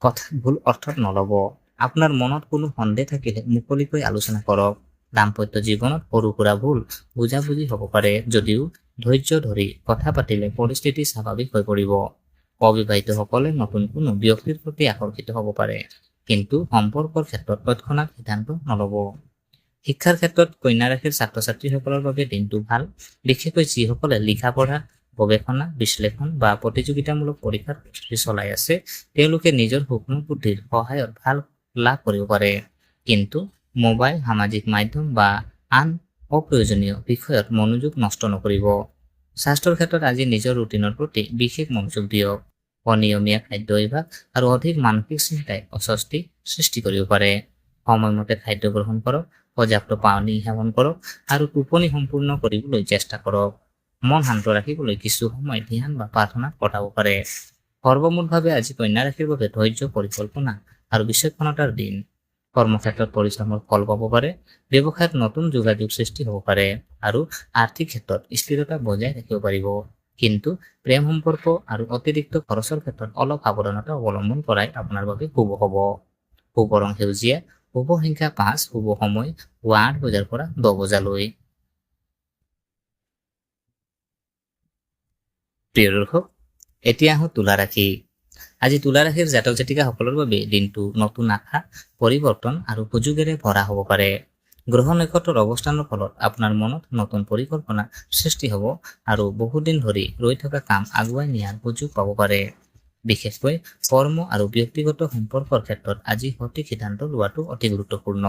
কথা ভুল অৰ্থত নল'ব। আপোনাৰ মনত কোনো সন্দেহ থাকিলে মুকলিকৈ আলোচনা কৰক। দাম্পত্য জীৱনত সৰু সুৰা ভুল বুজাবুজি হ'ব পাৰে, যদিও ধৈৰ্য ধৰি কথা পাতিলে পৰিস্থিতি স্বাভাৱিক হৈ পৰিব। অবিবাহিতসকলে নতুন কোনো ব্যক্তিৰ প্ৰতি আকৰ্ষিত হ'ব পাৰে, কিন্তু সম্পৰ্কৰ ক্ষেত্ৰত তৎক্ষণাত সিদ্ধান্ত নল'ব। শিক্ষাৰ ক্ষেত্ৰত কন্যা ৰাশিৰ ছাত্ৰ-ছাত্ৰীসকলৰ বাবে দিনটো ভাল, বিশেষকৈ যিসকলে লিখা পঢ়া, গৱেষণা, বিশ্লেষণ বা প্ৰতিযোগিতামূলক পৰীক্ষাৰ প্ৰস্তুতি চলাই আছে। তেওঁলোকে নিজৰ সূক্ষ্ম বুদ্ধিৰ সহায়ত ভাল লাভ কৰিব পাৰে, কিন্তু মোবাইল, সামাজিক মাধ্যম বা আন অপ্ৰয়োজনীয় বিষয়ত মনোযোগ নষ্ট নকৰিব। স্বাস্থ্যৰ ক্ষেত্ৰত আজি নিজৰ ৰুটিনৰ প্ৰতি বিশেষ মনোযোগ দিয়ক। অনিয়মীয়া খাদ্য অভ্যাস আৰু অধিক মানসিক চিন্তাই অস্বস্তি সৃষ্টি কৰিব পাৰে। সময়মতে খাদ্য গ্ৰহণ কৰক, পৰ্যাপ্ত পানী সেৱন কৰক আৰু টোপনি সম্পূৰ্ণ কৰিবলৈ চেষ্টা কৰক। মন শান্ত ৰাখিবলৈ কিছু সময় ধ্যান বা প্ৰাৰ্থনা কটাব পাৰে। সৰ্বমুঠভাৱে আজি কন্যা ৰাশিৰ বাবে ধৈৰ্য, পৰিকল্পনা আৰু বিচক্ষণতাৰ দিন। কৰ্মক্ষেত্ৰত পৰিশ্ৰমৰ ফল পাব পাৰে, ব্যৱসায়ত নতুন যোগাযোগ সৃষ্টি হ'ব পাৰে আৰু আৰ্থিক ক্ষেত্ৰত স্থিৰতা বজাই ৰাখিব পাৰিব। কিন্তু প্ৰেম সম্পৰ্ক আৰু অতিৰিক্ত খৰচৰ ক্ষেত্ৰত অলপ সাৱধানতা অৱলম্বন কৰাই আপোনাৰ বাবে শুভ হ'ব। শুভ ৰং সেউজীয়া, শুভ সংখ্যা 5, শুভ সময় পুৱা 8 বজাৰ পৰা 10 বজালৈ। প্ৰিয় দৰ্শক, এতিয়া আহোঁ তুলা ৰাশি। আজি তুলা ৰাশিৰ জাতক জাতিকাসকলৰ বাবে দিনটো নতুন আশা, পৰিৱৰ্তন আৰু সুযোগেৰে ভৰা হ'ব পাৰে। গ্ৰহ নক্ষত্ৰৰ অৱস্থানৰ ফলত আপোনাৰ মনত নতুন পৰিকল্পনা সৃষ্টি হ'ব আৰু বহুদিন ধৰি ৰৈ থকা কাম আগুৱাই নিয়াৰ সুযোগ পাব পাৰে। বিশেষকৈ কৰ্ম আৰু ব্যক্তিগত সম্পৰ্কৰ ক্ষেত্ৰত আজি সঠিক সিদ্ধান্ত লোৱাটো অতি গুৰুত্বপূৰ্ণ।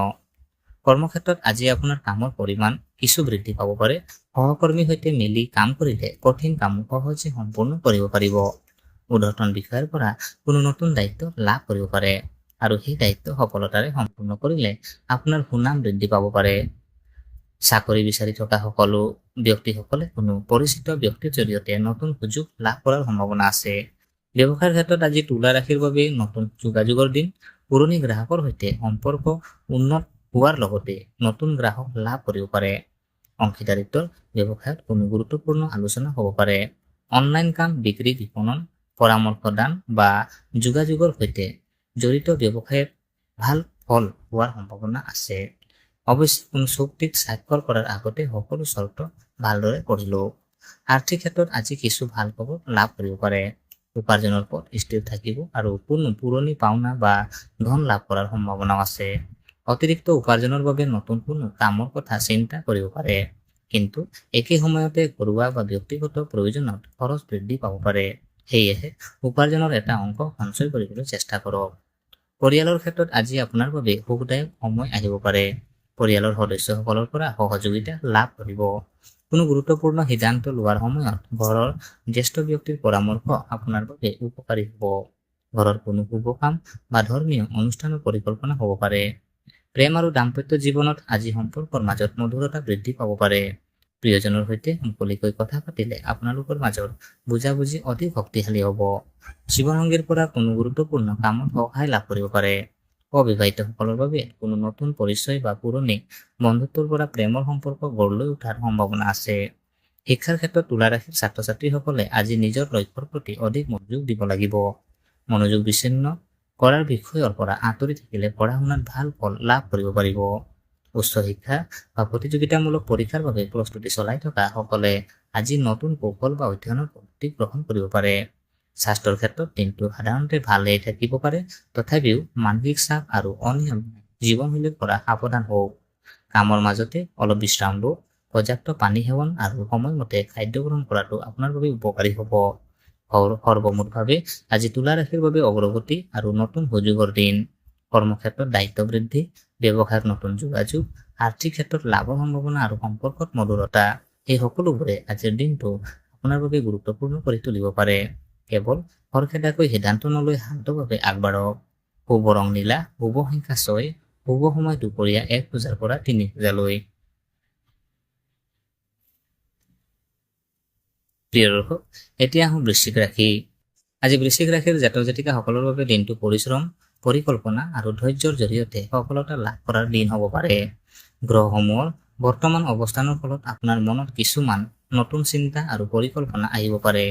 কৰ্মক্ষেত্ৰত আজি আপোনাৰ কামৰ পৰিমাণ কিছু বৃদ্ধি পাব পাৰে। সহকৰ্মীৰ সৈতে মিলি কাম কৰিলে কঠিন কাম সহজে সম্পূৰ্ণ কৰিব পাৰিব। ঊৰ্ধ্বতন বিষয়াৰ পৰা কোনো নতুন দায়িত্ব লাভ কৰিব পাৰে আৰু সেই দায়িত্ব সফলতাৰে সম্পূৰ্ণ কৰিলে আপোনাৰ সুনাম বৃদ্ধি পাব পাৰে। চাকৰি বিচাৰি থকা সকলো ব্যক্তিসকলে কোনো পৰিচিত ব্যক্তিৰ জৰিয়তে নতুন সুযোগ লাভ কৰাৰ সম্ভাৱনা আছে। ব্যৱসায়ৰ ক্ষেত্ৰত আজি তুলা ৰাশিৰ বাবে নতুন যোগাযোগৰ দিন। পুৰণি গ্ৰাহকৰ সৈতে সম্পৰ্ক উন্নত হোৱাৰ লগতে নতুন গ্ৰাহক লাভ কৰিব পাৰে। অংশীদাৰিত্বৰ ব্যৱসায়ত কোনো গুৰুত্বপূৰ্ণ আলোচনা হ'ব পাৰে। অনলাইন কাম, বিক্ৰী, বিপণন, পৰামৰ্শদান বা যোগাযোগৰ সৈতে জড়িত ব্যৱসায়ত ভাল ফল হোৱাৰ সম্ভাৱনা আছে। অৱশ্যে কোনো চুক্তিত স্বাক্ষৰ কৰাৰ আগতে সকলো চৰ্ত ভালদৰে পঢ়ি লওক। আৰ্থিক ক্ষেত্ৰত আজি কিছু ভাল খবৰ লাভ কৰিব পাৰে। উপাৰ্জনৰ পথ স্থিৰ থাকিব আৰু কোনো পুৰণি পাওনা বা ধন লাভ কৰাৰ সম্ভাৱনাও আছে। অতিৰিক্ত উপাৰ্জনৰ বাবে নতুন কোনো কামৰ কথা চিন্তা কৰিব পাৰে, কিন্তু একে সময়তে ঘৰুৱা বা ব্যক্তিগত প্ৰয়োজনত খৰচ বৃদ্ধি পাব পাৰে। সেয়েহে উপাৰ্জনৰ এটা অংশ সঞ্চয় কৰিবলৈ চেষ্টা কৰক। পৰিয়ালৰ ক্ষেত্ৰত আজি আপোনাৰ বাবে সুখদায়ক সময় আহিব পাৰে। পৰিয়ালৰ সদস্যসকলৰ পৰা সহযোগিতা লাভ কৰিব। কোনো গুৰুত্বপূৰ্ণ সিদ্ধান্ত লোৱাৰ সময়ত ঘৰৰ জ্যেষ্ঠ ব্যক্তিৰ পৰামৰ্শ আপোনাৰ বাবে উপকাৰী হ'ব। ঘৰৰ কোনো শুভ কাম বা ধৰ্মীয় অনুষ্ঠানৰ পৰিকল্পনা হ'ব পাৰে। প্ৰেম আৰু দাম্পত্য জীৱনত আজি সম্পৰ্কৰ মাজত মধুৰতা বৃদ্ধি পাব পাৰে। প্ৰিয়জনৰ সৈতে মুকলিকৈ কথা পাতিলে আপোনালোকৰ মাজৰ বুজাবুজি অধিক শক্তিশালী হ'ব। জীৱনসংগীৰ পৰা কোনো গুৰুত্বপূৰ্ণ কামত সহায় লাভ কৰিব পাৰে। অবিবাহিতসকলৰ বাবে কোনো নতুন পৰিচয় বা পুৰণি বন্ধুত্বৰ পৰা প্ৰেমৰ সম্পৰ্ক গঢ় লৈ উঠাৰ সম্ভাৱনা আছে। শিক্ষাৰ ক্ষেত্ৰত তুলা ৰাশিৰ ছাত্ৰ-ছাত্ৰীসকলে আজি নিজৰ লক্ষ্যৰ প্ৰতি অধিক মনোযোগ দিব লাগিব। মনোযোগ বিচ্ছিন্ন কৰাৰ বিষয়ৰ পৰা আঁতৰি থাকিলে পঢ়া-শুনাত ভাল ফল লাভ কৰিব পাৰিব। উচ্চ শিক্ষা বা প্ৰতিযোগিতামূলক পৰীক্ষাৰ বাবে প্ৰস্তুতি চলাই থকা সকলে আজি নতুন কৌশল বা অধ্যয়নৰ পদ্ধতি গ্ৰহণ কৰিব পাৰে। স্বাস্থ্যৰ ক্ষেত্ৰত দিনটো সাধাৰণতে ভালেই থাকিব পাৰে, তথাপিও মানসিক চাপ আৰু অনিয়ম জীৱনশৈলীৰ পৰা সাৱধান হওক। কামৰ মাজতে অলপ বিশ্ৰাম লওক। পৰ্যাপ্ত পানী সেৱন আৰু সময়মতে খাদ্য গ্ৰহণ কৰাটো আপোনাৰ বাবে উপকাৰী হ'ব। সৰ্বমুঠভাৱে আজি তুলা ৰাশিৰ বাবে অগ্ৰগতি আৰু নতুন সুযোগৰ দিন। কৰ্মক্ষেত্ৰত দায়িত্ব বৃদ্ধি, ব্যৱসায়ত নতুন যোগাযোগ, আৰ্থিক ক্ষেত্ৰত লাভৰ সম্ভাৱনা আৰু সম্পৰ্কত মধুৰতা, এই সকলোবোৰে আজিৰ দিনটো আপোনাৰ বাবে গুৰুত্বপূৰ্ণ কৰি তুলিব পাৰে। কেৱল খৰখেদাকৈ সিদ্ধান্ত নলৈ শান্তভাৱে আগবাঢ়ক। শুভ ৰং নীলা, শুভ সংখ্যা 6, শুভ সময় দুপৰীয়া 1 বজাৰ পৰা 3 বজালৈ। প্ৰিয় দৰ্শক, এতিয়া আহোঁ বৃশ্চিক ৰাশি। আজি বৃশ্চিক ৰাশিৰ জাতক জাতিকাসকলৰ বাবে দিনটো পৰিশ্ৰম, পৰিকল্পনা আৰু ধৈৰ্যৰ জৰিয়তে সফলতা লাভ কৰাৰ দিন হ'ব পাৰে। গ্ৰহসমূহৰ বৰ্তমান অৱস্থানৰ ফলত আপোনাৰ মনত কিছুমান নতুন চিন্তা আৰু পৰিকল্পনা আহিব পাৰে।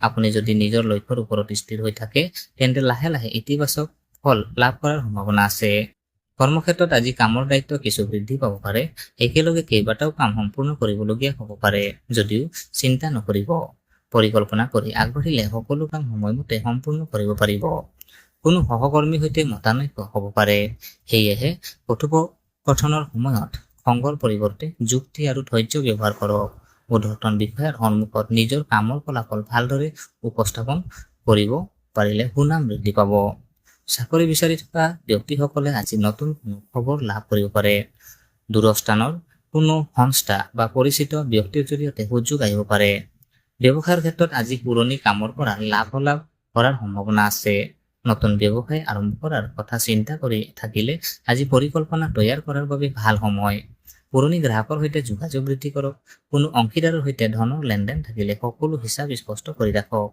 আপুনি যদি নিজৰ লক্ষ্যৰ ওপৰত স্থিৰ হৈ থাকে তেন্তে লাহে লাহে ইতিবাচক ফল লাভ কৰাৰ সম্ভাৱনা আছে। কৰ্মক্ষেত্ৰত আজি কামৰ দায়িত্ব কিছু বৃদ্ধি পাব পাৰে। একেলগে কেইবাটাও কাম সম্পূৰ্ণ কৰিবলগীয়া হ'ব পাৰে। যদিও চিন্তা নকৰিব, পৰিকল্পনা কৰি আগবাঢ়িলে সকলো কাম সময়মতে সম্পূৰ্ণ কৰিব পাৰিব। কোনো সহকৰ্মীৰ সৈতে মতানৈক্য হ'ব পাৰে। সেয়েহে কথোপকথনৰ সময়ত খঙৰ পৰিৱৰ্তে যুক্তি আৰু ধৈৰ্য ব্যৱহাৰ কৰক। ঊৰ্ধ্বতন বিষয়াৰ সন্মুখত নিজৰ কামৰ ফলাফল ভালদৰে উপস্থাপন কৰিব পাৰিলে সুনাম বৃদ্ধি পাব। চাকৰি বিচাৰি থকা ব্যক্তিসকলে আজি নতুন কোনো খবৰ লাভ কৰিব পাৰে। দূৰস্থানৰ কোনো সংস্থা বা পৰিচিত ব্যক্তিৰ জৰিয়তে সুযোগ আহিব পাৰে। ব্যৱসায়ৰ ক্ষেত্ৰত আজি পুৰণি কামৰ পৰা লাভ কৰাৰ সম্ভাৱনা আছে। নতুন ব্যৱসায় আৰম্ভ কৰাৰ কথা চিন্তা কৰি থাকিলে আজি পৰিকল্পনা তৈয়াৰ কৰাৰ বাবে ভাল সময়। পুৰণি গ্ৰাহকৰ সৈতে যোগাযোগ বৃদ্ধি কৰক। কোনো অংশীদাৰৰ সৈতে ধনৰ লেনদেন থাকিলে সকলো হিচাপ স্পষ্ট কৰি ৰাখক।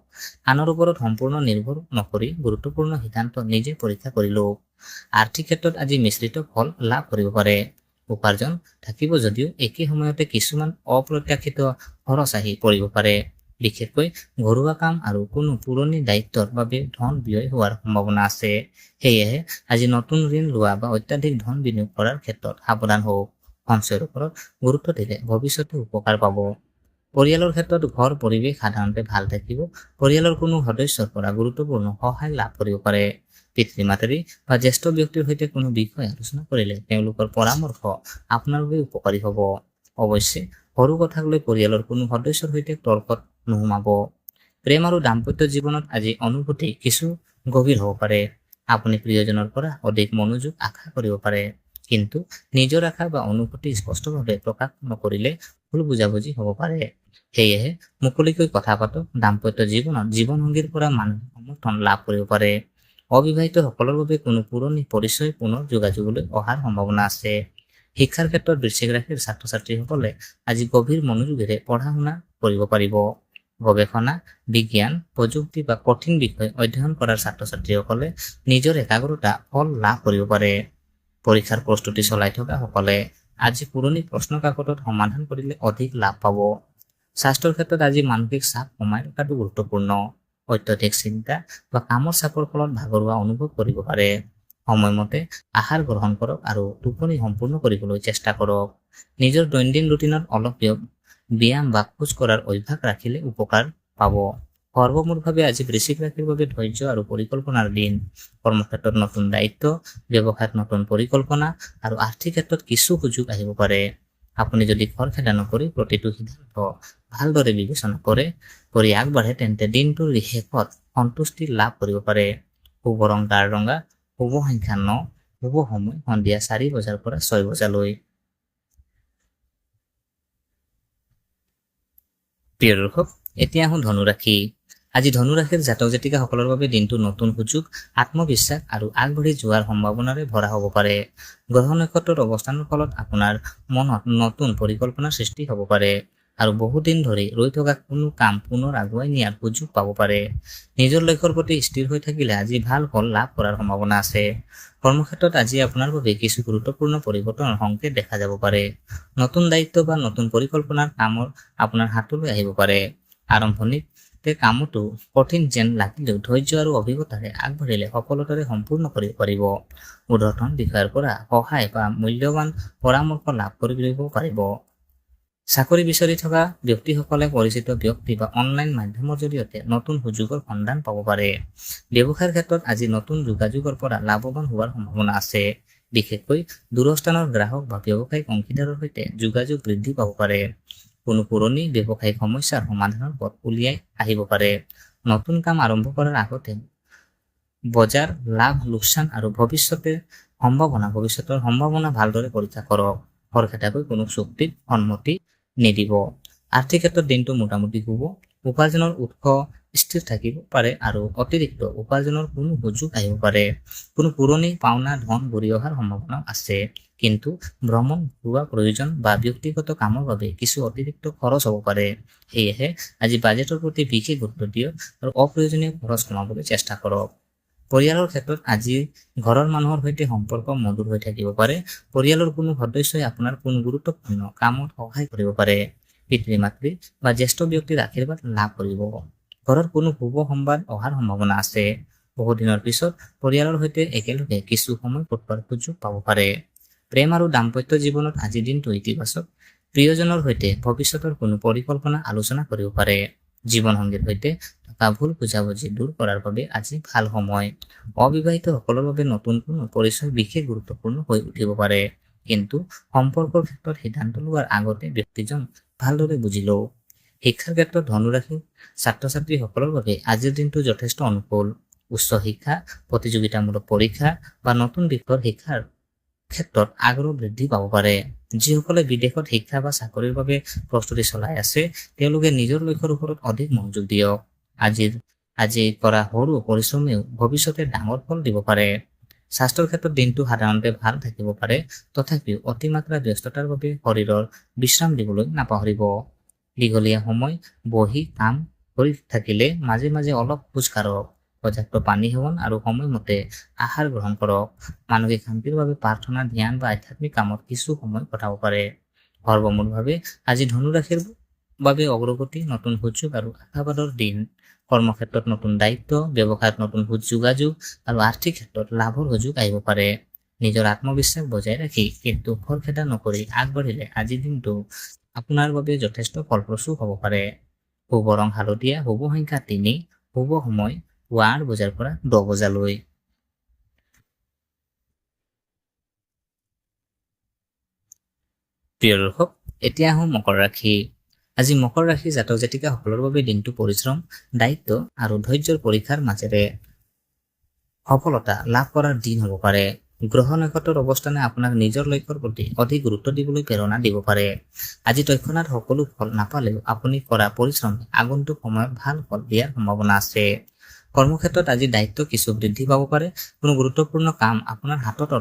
আনৰ ওপৰত সম্পূৰ্ণ নিৰ্ভৰ নকৰি গুৰুত্বপূৰ্ণ সিদ্ধান্ত নিজে পৰীক্ষা কৰি লওক। আৰ্থিক ক্ষেত্ৰত আজি মিশ্ৰিত ফল লাভ কৰিব পাৰে। উপাৰ্জন থাকিব যদিও একে সময়তে কিছুমান অপ্ৰত্যাশিত খৰচ আহি পৰিব পাৰে। বিশেষকৈ ঘৰুৱা কাম আৰু কোনো পুৰণি দায়িত্বৰ বাবে ধন ব্যয় হোৱাৰ সম্ভাৱনা আছে। সেয়েহে আজি নতুন ঋণ লোৱা বা অত্যাধিক ধন বিনিয়োগ কৰাৰ ক্ষেত্ৰত সাৱধান হওক। সঞ্চয়ৰ ওপৰত গুৰুত্ব দিলে ভৱিষ্যতে উপকাৰ পাব। পৰিয়ালৰ ক্ষেত্ৰত ঘৰ পৰিৱেশ সাধাৰণতে ভাল থাকিব। পৰিয়ালৰ কোনো সদস্যৰ পৰা গুৰুত্বপূৰ্ণ সহায় লাভ কৰিব পাৰে। পিতৃ মাতৃ বা জ্যেষ্ঠ ব্যক্তিৰ সৈতে কোনো বিষয় আলোচনা কৰিলে তেওঁলোকৰ পৰামৰ্শ আপোনাৰ বাবে উপকাৰী হ'ব। অৱশ্যে সৰু কথাক লৈ পৰিয়ালৰ কোনো সদস্যৰ সৈতে তৰ্কত নোসোমাব। প্ৰেম আৰু দাম্পত্য জীৱনত আজি অনুভূতি কিছু গভীৰ হ'ব পাৰে। আপুনি প্ৰিয়জনৰ পৰা অধিক মনোযোগ আশা কৰিব পাৰে। কিন্তু নিজৰ আশা বা অনুভূতি স্পষ্টভাৱে প্ৰকাশ নকৰিলে ভুল বুজাবুজি হ'ব পাৰে। সেয়েহে মুকলিকৈ কথা পাতক। দাম্পত্য জীৱনত জীৱনসংগীৰ পৰা মানসিক সমৰ্থন লাভ কৰিব পাৰে। অবিবাহিতসকলৰ বাবে কোনো পুৰণি পৰিচয় পুনৰ যোগাযোগলৈ অহাৰ সম্ভাৱনা আছে। শিক্ষাৰ ক্ষেত্ৰত বৃশ্চিক ৰাশিৰ ছাত্ৰ ছাত্ৰীসকলে আজি গভীৰ মনোযোগেৰে পঢ়া শুনা কৰিব পাৰিব। গৱেষণা, বিজ্ঞান, প্ৰযুক্তি বা কঠিন বিষয় অধ্যয়ন কৰাৰ ছাত্ৰ ছাত্ৰীসকলে নিজৰ একাগ্ৰতা ফল লাভ কৰিব পাৰে। পৰীক্ষাৰ প্ৰস্তুতি চলাই থকা সকলে আজি পুৰণি প্ৰশ্ন কাকতত সমাধান কৰিলে অধিক লাভ পাব। স্বাস্থ্যৰ ক্ষেত্ৰত আজি মানসিক চাপ কমাই ৰখাটো গুৰুত্বপূৰ্ণ। অত্যধিক চিন্তা বা কামৰ চাপৰ ফলত ভাগৰুৱা অনুভৱ কৰিব পাৰে। সময়মতে আহাৰ গ্ৰহণ কৰক আৰু টোপনি সম্পূৰ্ণ কৰিবলৈ চেষ্টা কৰক। নিজৰ দৈনন্দিন ৰুটিনত অলপ ব্যায়াম বা খোজ কঢ়াৰ অভ্যাস ৰাখিলে উপকাৰ পাব। সৰ্বমুঠভাৱে আজি বৃশ্চিক ৰাশিৰ বাবে ধৈৰ্য আৰু পৰিকল্পনাৰ দিন। কৰ্মক্ষেত্ৰত নতুন দায়িত্ব, ব্যৱসায়ত নতুন পৰিকল্পনা আৰু আৰ্থিক ক্ষেত্ৰত কিছু সুযোগ আহিব পাৰে। আপুনি যদি খৰখেদা নকৰি প্ৰতিটো সিদ্ধান্ত ভালদৰে বিবেচনা কৰি আগবাঢ়ে তেন্তে দিনটোৰ শেষত সন্তুষ্টি লাভ কৰিব পাৰে। শুভ ৰং ডাঠ ৰঙা, শুভ সংখ্যা 9, শুভ সময় সন্ধিয়া 4 বজাৰ পৰা 6 বজালৈ। প্ৰিয় দৰ্শক, এতিয়া আহোঁ ধনুৰাশি। আজি ধনুৰাশিৰ জাতক জাতিকাসকলৰ বাবে দিনটো নতুন সুযোগ, আত্মবিশ্বাস আৰু আগবাঢ়ি যোৱাৰ সম্ভাৱনাৰে ভৰা হ'ব পাৰে। গ্ৰহ নক্ষত্ৰৰ অৱস্থানৰ ফলত আপোনাৰ মনত নতুন পৰিকল্পনাৰ সৃষ্টি হ'ব পাৰে আৰু বহুদিন ধৰি ৰৈ থকা কোনো কাম পুনৰ আগুৱাই নিয়াৰ সুযোগ পাব পাৰে। নিজৰ লক্ষ্যৰ প্ৰতি স্থিৰ হৈ থাকিলে আজি ভাল ফল লাভ কৰাৰ সম্ভাৱনা আছে। কৰ্মক্ষেত্ৰত আজি আপোনাৰ বাবে কিছু গুৰুত্বপূৰ্ণ পৰিৱৰ্তনৰ সংকেত দেখা যাব পাৰে। নতুন দায়িত্ব বা নতুন পৰিকল্পনাৰ কামৰ আপোনাৰ হাতলৈ আহিব পাৰে। আৰম্ভণিতে কামটো কঠিন যেন লাগিলেও ধৈৰ্য আৰু অভিজ্ঞতাৰে আগবাঢ়িলে সফলতাৰে সম্পূৰ্ণ কৰিব পাৰিব। ঊৰ্ধ্বতন বিষয়াৰ পৰা সহায় বা মূল্যৱান পৰামৰ্শ লাভ কৰিব পাৰিব। চাকৰি বিচাৰি থকা ব্যক্তিসকলে পৰিচিত ব্যক্তি বা অনলাইন মাধ্যমৰ জৰিয়তে নতুন সুযোগৰ সন্ধান পাব পাৰে। ব্যৱসায়ৰ ক্ষেত্ৰত আজি নতুন যোগাযোগৰ পৰা লাভৱান হোৱাৰ সম্ভাৱনা আছে। বিশেষকৈ দূৰস্থানৰ গ্ৰাহক বা ব্যৱসায়িক অংশীদাৰৰ সৈতে যোগাযোগ বৃদ্ধি পাব পাৰে। কোনো পুৰণি ব্যৱসায়িক সমস্যাৰ সমাধানৰ পথ উলিয়াই আহিব পাৰে। নতুন কাম আৰম্ভ কৰাৰ আগতে বজাৰ লাভ লোকচান আৰু ভৱিষ্যতৰ সম্ভাৱনা ভালদৰে পৰীক্ষা কৰক। খৰখেদাকৈ কোনো চুক্তিত সন্মতি নিদিব। আৰ্থিক ক্ষেত্ৰত দিনটো মোটামুটি শুভ। উপাৰ্জনৰ উৎস স্থিৰ থাকিব পাৰে আৰু অতিৰিক্ত উপাৰ্জনৰ কোনো সুযোগ আহিব পাৰে। কোনো পুৰণি পাওনা ধন ঘূৰি অহাৰ সম্ভাৱনা আছে, কিন্তু ভ্ৰমণ, ঘৰুৱা প্ৰয়োজন বা ব্যক্তিগত কামৰ বাবে কিছু অতিৰিক্ত খৰচ হ'ব পাৰে। সেয়েহে আজি বাজেটৰ প্ৰতি বিশেষ গুৰুত্ব দিয়ক আৰু অপ্ৰয়োজনীয় খৰচ কমাবলৈ চেষ্টা কৰক। পৰিয়ালৰ ক্ষেত্ৰত আজি ঘৰৰ মানুহৰ সৈতে সম্পৰ্ক মধুৰ হৈ থাকিব পাৰে। পৰিয়ালৰ কোনো সদস্যই আপোনাৰ কোনো গুৰুত্বপূৰ্ণ কামত সহায় কৰিব পাৰে। পিতৃ-মাতৃ বা জ্যেষ্ঠ ব্যক্তিৰ আশীৰ্বাদ লাভ কৰিব। ঘৰত কোনো শুভ সংবাদ অহাৰ সম্ভাৱনা আছে। বহুদিনৰ পিছত পৰিয়ালৰ সৈতে একেলগে কিছু সময় কটোৱাৰ সুযোগ পাব পাৰে। প্ৰেম আৰু দাম্পত্য জীৱনত আজিৰ দিনটো ইতিবাচক। প্ৰিয়জনৰ সৈতে ভৱিষ্যতৰ কোনো পৰিকল্পনা আলোচনা কৰিব পাৰে। জীৱনসংগীৰ সৈতে থকা ভুল বুজাবুজি দূৰ কৰাৰ বাবে আজি ভাল সময়। অবিবাহিতসকলৰ বাবে নতুন কোনো পৰিচয় বিশেষ গুৰুত্বপূৰ্ণ হৈ উঠিব পাৰে, কিন্তু সম্পৰ্কৰ ক্ষেত্ৰত সিদ্ধান্ত লোৱাৰ আগতে ব্যক্তিজন ভালদৰে বুজি লওক। শিক্ষাৰ ক্ষেত্ৰত ধনুৰাশি ছাত্ৰ-ছাত্ৰীসকলৰ বাবে আজিৰ দিনটো যথেষ্ট অনুকূল। উচ্চ শিক্ষা, প্ৰতিযোগিতামূলক পৰীক্ষা বা নতুন বিষয়ৰ শিক্ষাৰ ক্ষেত্ৰত আগ্ৰহ বৃদ্ধি পাব পাৰে। যিসকলে বিদেশত শিক্ষা বা চাকৰিৰ বাবে প্ৰস্তুতি চলাই আছে, তেওঁলোকে নিজৰ লক্ষ্যৰ ওপৰত অধিক মনোযোগ দিয়ক। আজি কৰা সৰু পৰিশ্ৰমেও ভৱিষ্যতে ডাঙৰ ফল দিব পাৰে। স্বাস্থ্যৰ ক্ষেত্ৰত দিনটো সাধাৰণতে ভাল থাকিব পাৰে, তথাপিও অতিমাত্ৰা ব্যস্ততাৰ বাবে শৰীৰৰ বিশ্ৰাম দিবলৈ নাপাহৰিব। দীঘলীয়া সময় বহি কাম কৰি থাকিলে মাজে মাজে অলপ খোজ কাঢ়ক। পৰ্যাপ্ত পানী সেৱন আৰু সময়মতে আহাৰ গ্ৰহণ কৰক। মানসিক শান্তিৰ বাবে প্ৰাৰ্থনা, ধ্যান বা আধ্যাত্মিক কামত কিছু সময় কটাব পাৰে। সৰ্বমূলভাৱে আজি ধনুৰাশিৰ বাবে অগ্ৰগতি, নতুন সুযোগ আৰু আশাবাদৰ দিন। কৰ্মক্ষেত্ৰত নতুন দায়িত্ব, ব্যৱসায়ত নতুন যোগাযোগ আৰু আৰ্থিক ক্ষেত্ৰত লাভৰ সুযোগ আহিব পাৰে। নিজৰ আত্মবিশ্বাস বজাই ৰাখি কিন্তু খৰখেদা নকৰি আগবাঢ়িলে আজিৰ দিনটো আপোনাৰ বাবে যথেষ্ট ফলপ্ৰসূ হ'ব পাৰে। শুভ ৰং হালধীয়া, শুভ সংখ্যা 3, শুভ সময় পুৱা 8 বজাৰ পৰা 10 বজালৈ। প্ৰিয় দৰ্শক, এতিয়া আহোঁ মকৰ ৰাশি। আজি মকৰ ৰাশি জাতক জাতিকাসকলৰ বাবে দিনটো পৰিশ্ৰম, দায়িত্ব আৰু ধৈৰ্যৰ পৰীক্ষাৰ মাজেৰে সফলতা লাভ কৰাৰ দিন হ'ব পাৰে। গ্ৰহ নক্ষত্ৰৰ অৱস্থানে আপোনাক নিজৰ লক্ষ্যৰ প্ৰতি অধিক গুৰুত্ব দিবলৈ প্ৰেৰণা দিব পাৰে। আজি তৎক্ষণাৎ সকলো ফল নাপালেও আপুনি কৰা পৰিশ্ৰমে আগন্তুক সময়ত ভাল ফল দিয়াৰ সম্ভাৱনা আছে। কৰ্মক্ষেত্ৰত আজি দায়িত্ব কিছু বৃদ্ধি পাব পাৰে। কোনো গুৰুত্বপূৰ্ণ কাম আপোনাৰ হাতত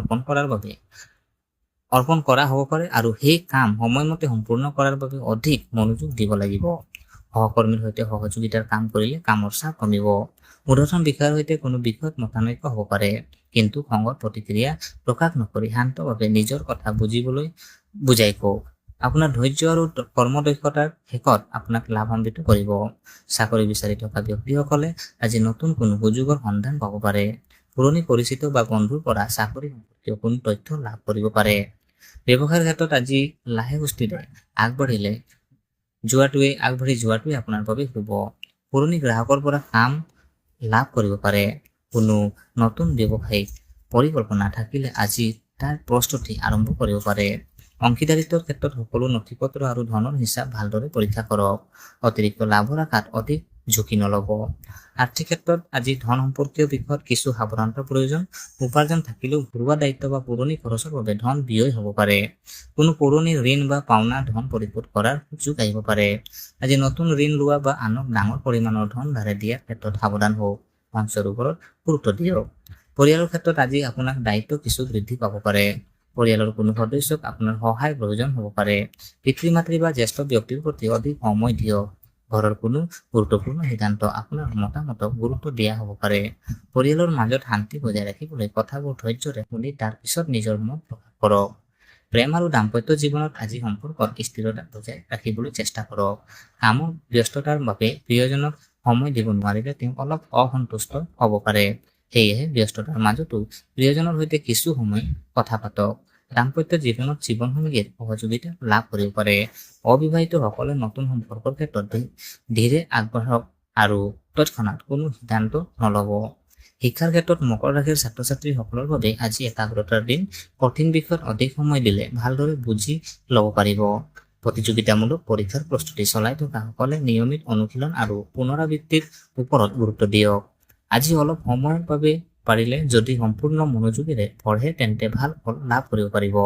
অৰ্পণ কৰা হ'ব পাৰে আৰু সেই কাম সময়মতে সম্পূৰ্ণ কৰাৰ বাবে অধিক মনোযোগ দিব লাগিব। সহকৰ্মীৰ সৈতে সহযোগিতাৰ কাম কৰিলে কামৰ চাপ কমিব। ঊৰ্ধ্বতন বিষয়াৰ সৈতে কোনো বিষয়ত মতানৈক্য হ'ব পাৰে, কিন্তু খঙৰ প্ৰতিক্ৰিয়া প্ৰকাশ নকৰি শান্তভাৱে নিজৰ কথা বুজাই কওক। আপোনাৰ ধৈৰ্য আৰু কৰ্মদক্ষতাৰ শেষত আপোনাক লাভান্বিত কৰিব। চাকৰি বিচাৰি থকা ব্যক্তিসকলে আজি নতুন কোনো সুযোগৰ সন্ধান পাব পাৰে। পুৰণি পৰিচিত বা বন্ধুৰ পৰা চাকৰি সম্পৰ্কীয় কোনো তথ্য লাভ কৰিব পাৰে। ব্যৱসায়ৰ ক্ষেত্ৰত আজি লাহে সুস্থিৰে আগবাঢ়ি যোৱাটোৱে আপোনাৰ বাবে শুভ। পুৰণি গ্ৰাহকৰ পৰা কাম লাভ কৰিব পাৰে। কোনো নতুন ব্যৱসায়িক পৰিকল্পনা থাকিলে আজি তাৰ প্ৰস্তুতি আৰম্ভ কৰিব পাৰে। অংশীদাৰিত্বৰ ক্ষেত্ৰত সকলো নথিপত্ৰ আৰু ধনৰ হিচাপ ভালদৰে পৰীক্ষা কৰক। অতিৰিক্ত লাভৰ আশাত অধিক ঝুঁকি নল'ব। আৰ্থিক ক্ষেত্ৰত আজি ধন সম্পৰ্কীয় বিষয়ত কিছু সাৱধানতাৰ প্ৰয়োজন। উপাৰ্জন থাকিলেও ঘৰুৱা দায়িত্ব বা পুৰণি খৰচৰ বাবে ধন ব্যয় হ'ব পাৰে। কোনো পুৰণি ঋণ বা পাওনা ধন পৰিশোধ কৰাৰ সুযোগ আহিব পাৰে। আজি নতুন ঋণ লোৱা বা আনক ডাঙৰ পৰিমাণৰ ধন ধাৰে দিয়াৰ ক্ষেত্ৰত সাৱধান হওক। সঞ্চয়ৰ ওপৰত গুৰুত্ব দিয়ক। পৰিয়ালৰ ক্ষেত্ৰত আজি আপোনাক দায়িত্ব কিছু বৃদ্ধি পাব পাৰে। পৰিয়ালৰ কোনো সদস্যক আপোনাৰ সহায়ৰ প্ৰয়োজন হ'ব পাৰে। পিতৃ-মাতৃ বা জ্যেষ্ঠ ব্যক্তিৰ প্ৰতি অধিক সময় দিয়ক। ঘৰৰ কোনো গুৰুত্বপূৰ্ণ সিদ্ধান্ত আপোনাৰ মতামতক গুৰুত্ব দিয়া হ'ব পাৰে। পৰিয়ালৰ মাজত শান্তি বজাই ৰাখিবলৈ কথাবোৰ ধৈৰ্য্যৰে শুনি তাৰ পিছত নিজৰ মত প্ৰকাশ কৰক। প্ৰেম আৰু দাম্পত্য জীৱনত আজি সম্পৰ্কত স্থিৰতা বজাই ৰাখিবলৈ চেষ্টা কৰক। কামৰ ব্যস্ততাৰ বাবে প্ৰিয়জনক সময় দিব নোৱাৰিলে তেওঁ অলপ অসন্তুষ্ট হ'ব পাৰে। সেয়েহে ব্যস্ততাৰ মাজতো প্ৰিয়জনৰ সৈতে কিছু সময় কথা পাতক। দাম্পত্য জীৱনত জীৱনসংগীৰ সহযোগিতা লাভ কৰিব পাৰে। অবিবাহিতসকলে নতুন সম্পৰ্কৰ ক্ষেত্ৰত ধীৰে আগবাঢ়ক আৰু তৎক্ষণাৎ কোনো সিদ্ধান্ত নল'ব। শিক্ষাৰ ক্ষেত্ৰত মকৰ ৰাশিৰ ছাত্ৰ-ছাত্ৰীসকলৰ বাবে আজি একাগ্ৰতাৰ দিন। কঠিন বিষয়ত অধিক সময় দিলে ভালদৰে বুজি ল'ব পাৰিব। প্ৰতিযোগিতামূলক পৰীক্ষাৰ প্ৰস্তুতি চলাই থকাসকলে নিয়মিত অনুশীলন আৰু পুনৰাবৃত্তিৰ ওপৰত গুৰুত্ব দিয়ক। আজি অলপ সময়ৰ বাবে পাৰিলে যদি সম্পূৰ্ণ মনোযোগেৰে পঢ়ে তেন্তে ভাল ফল লাভ কৰিব পাৰিব।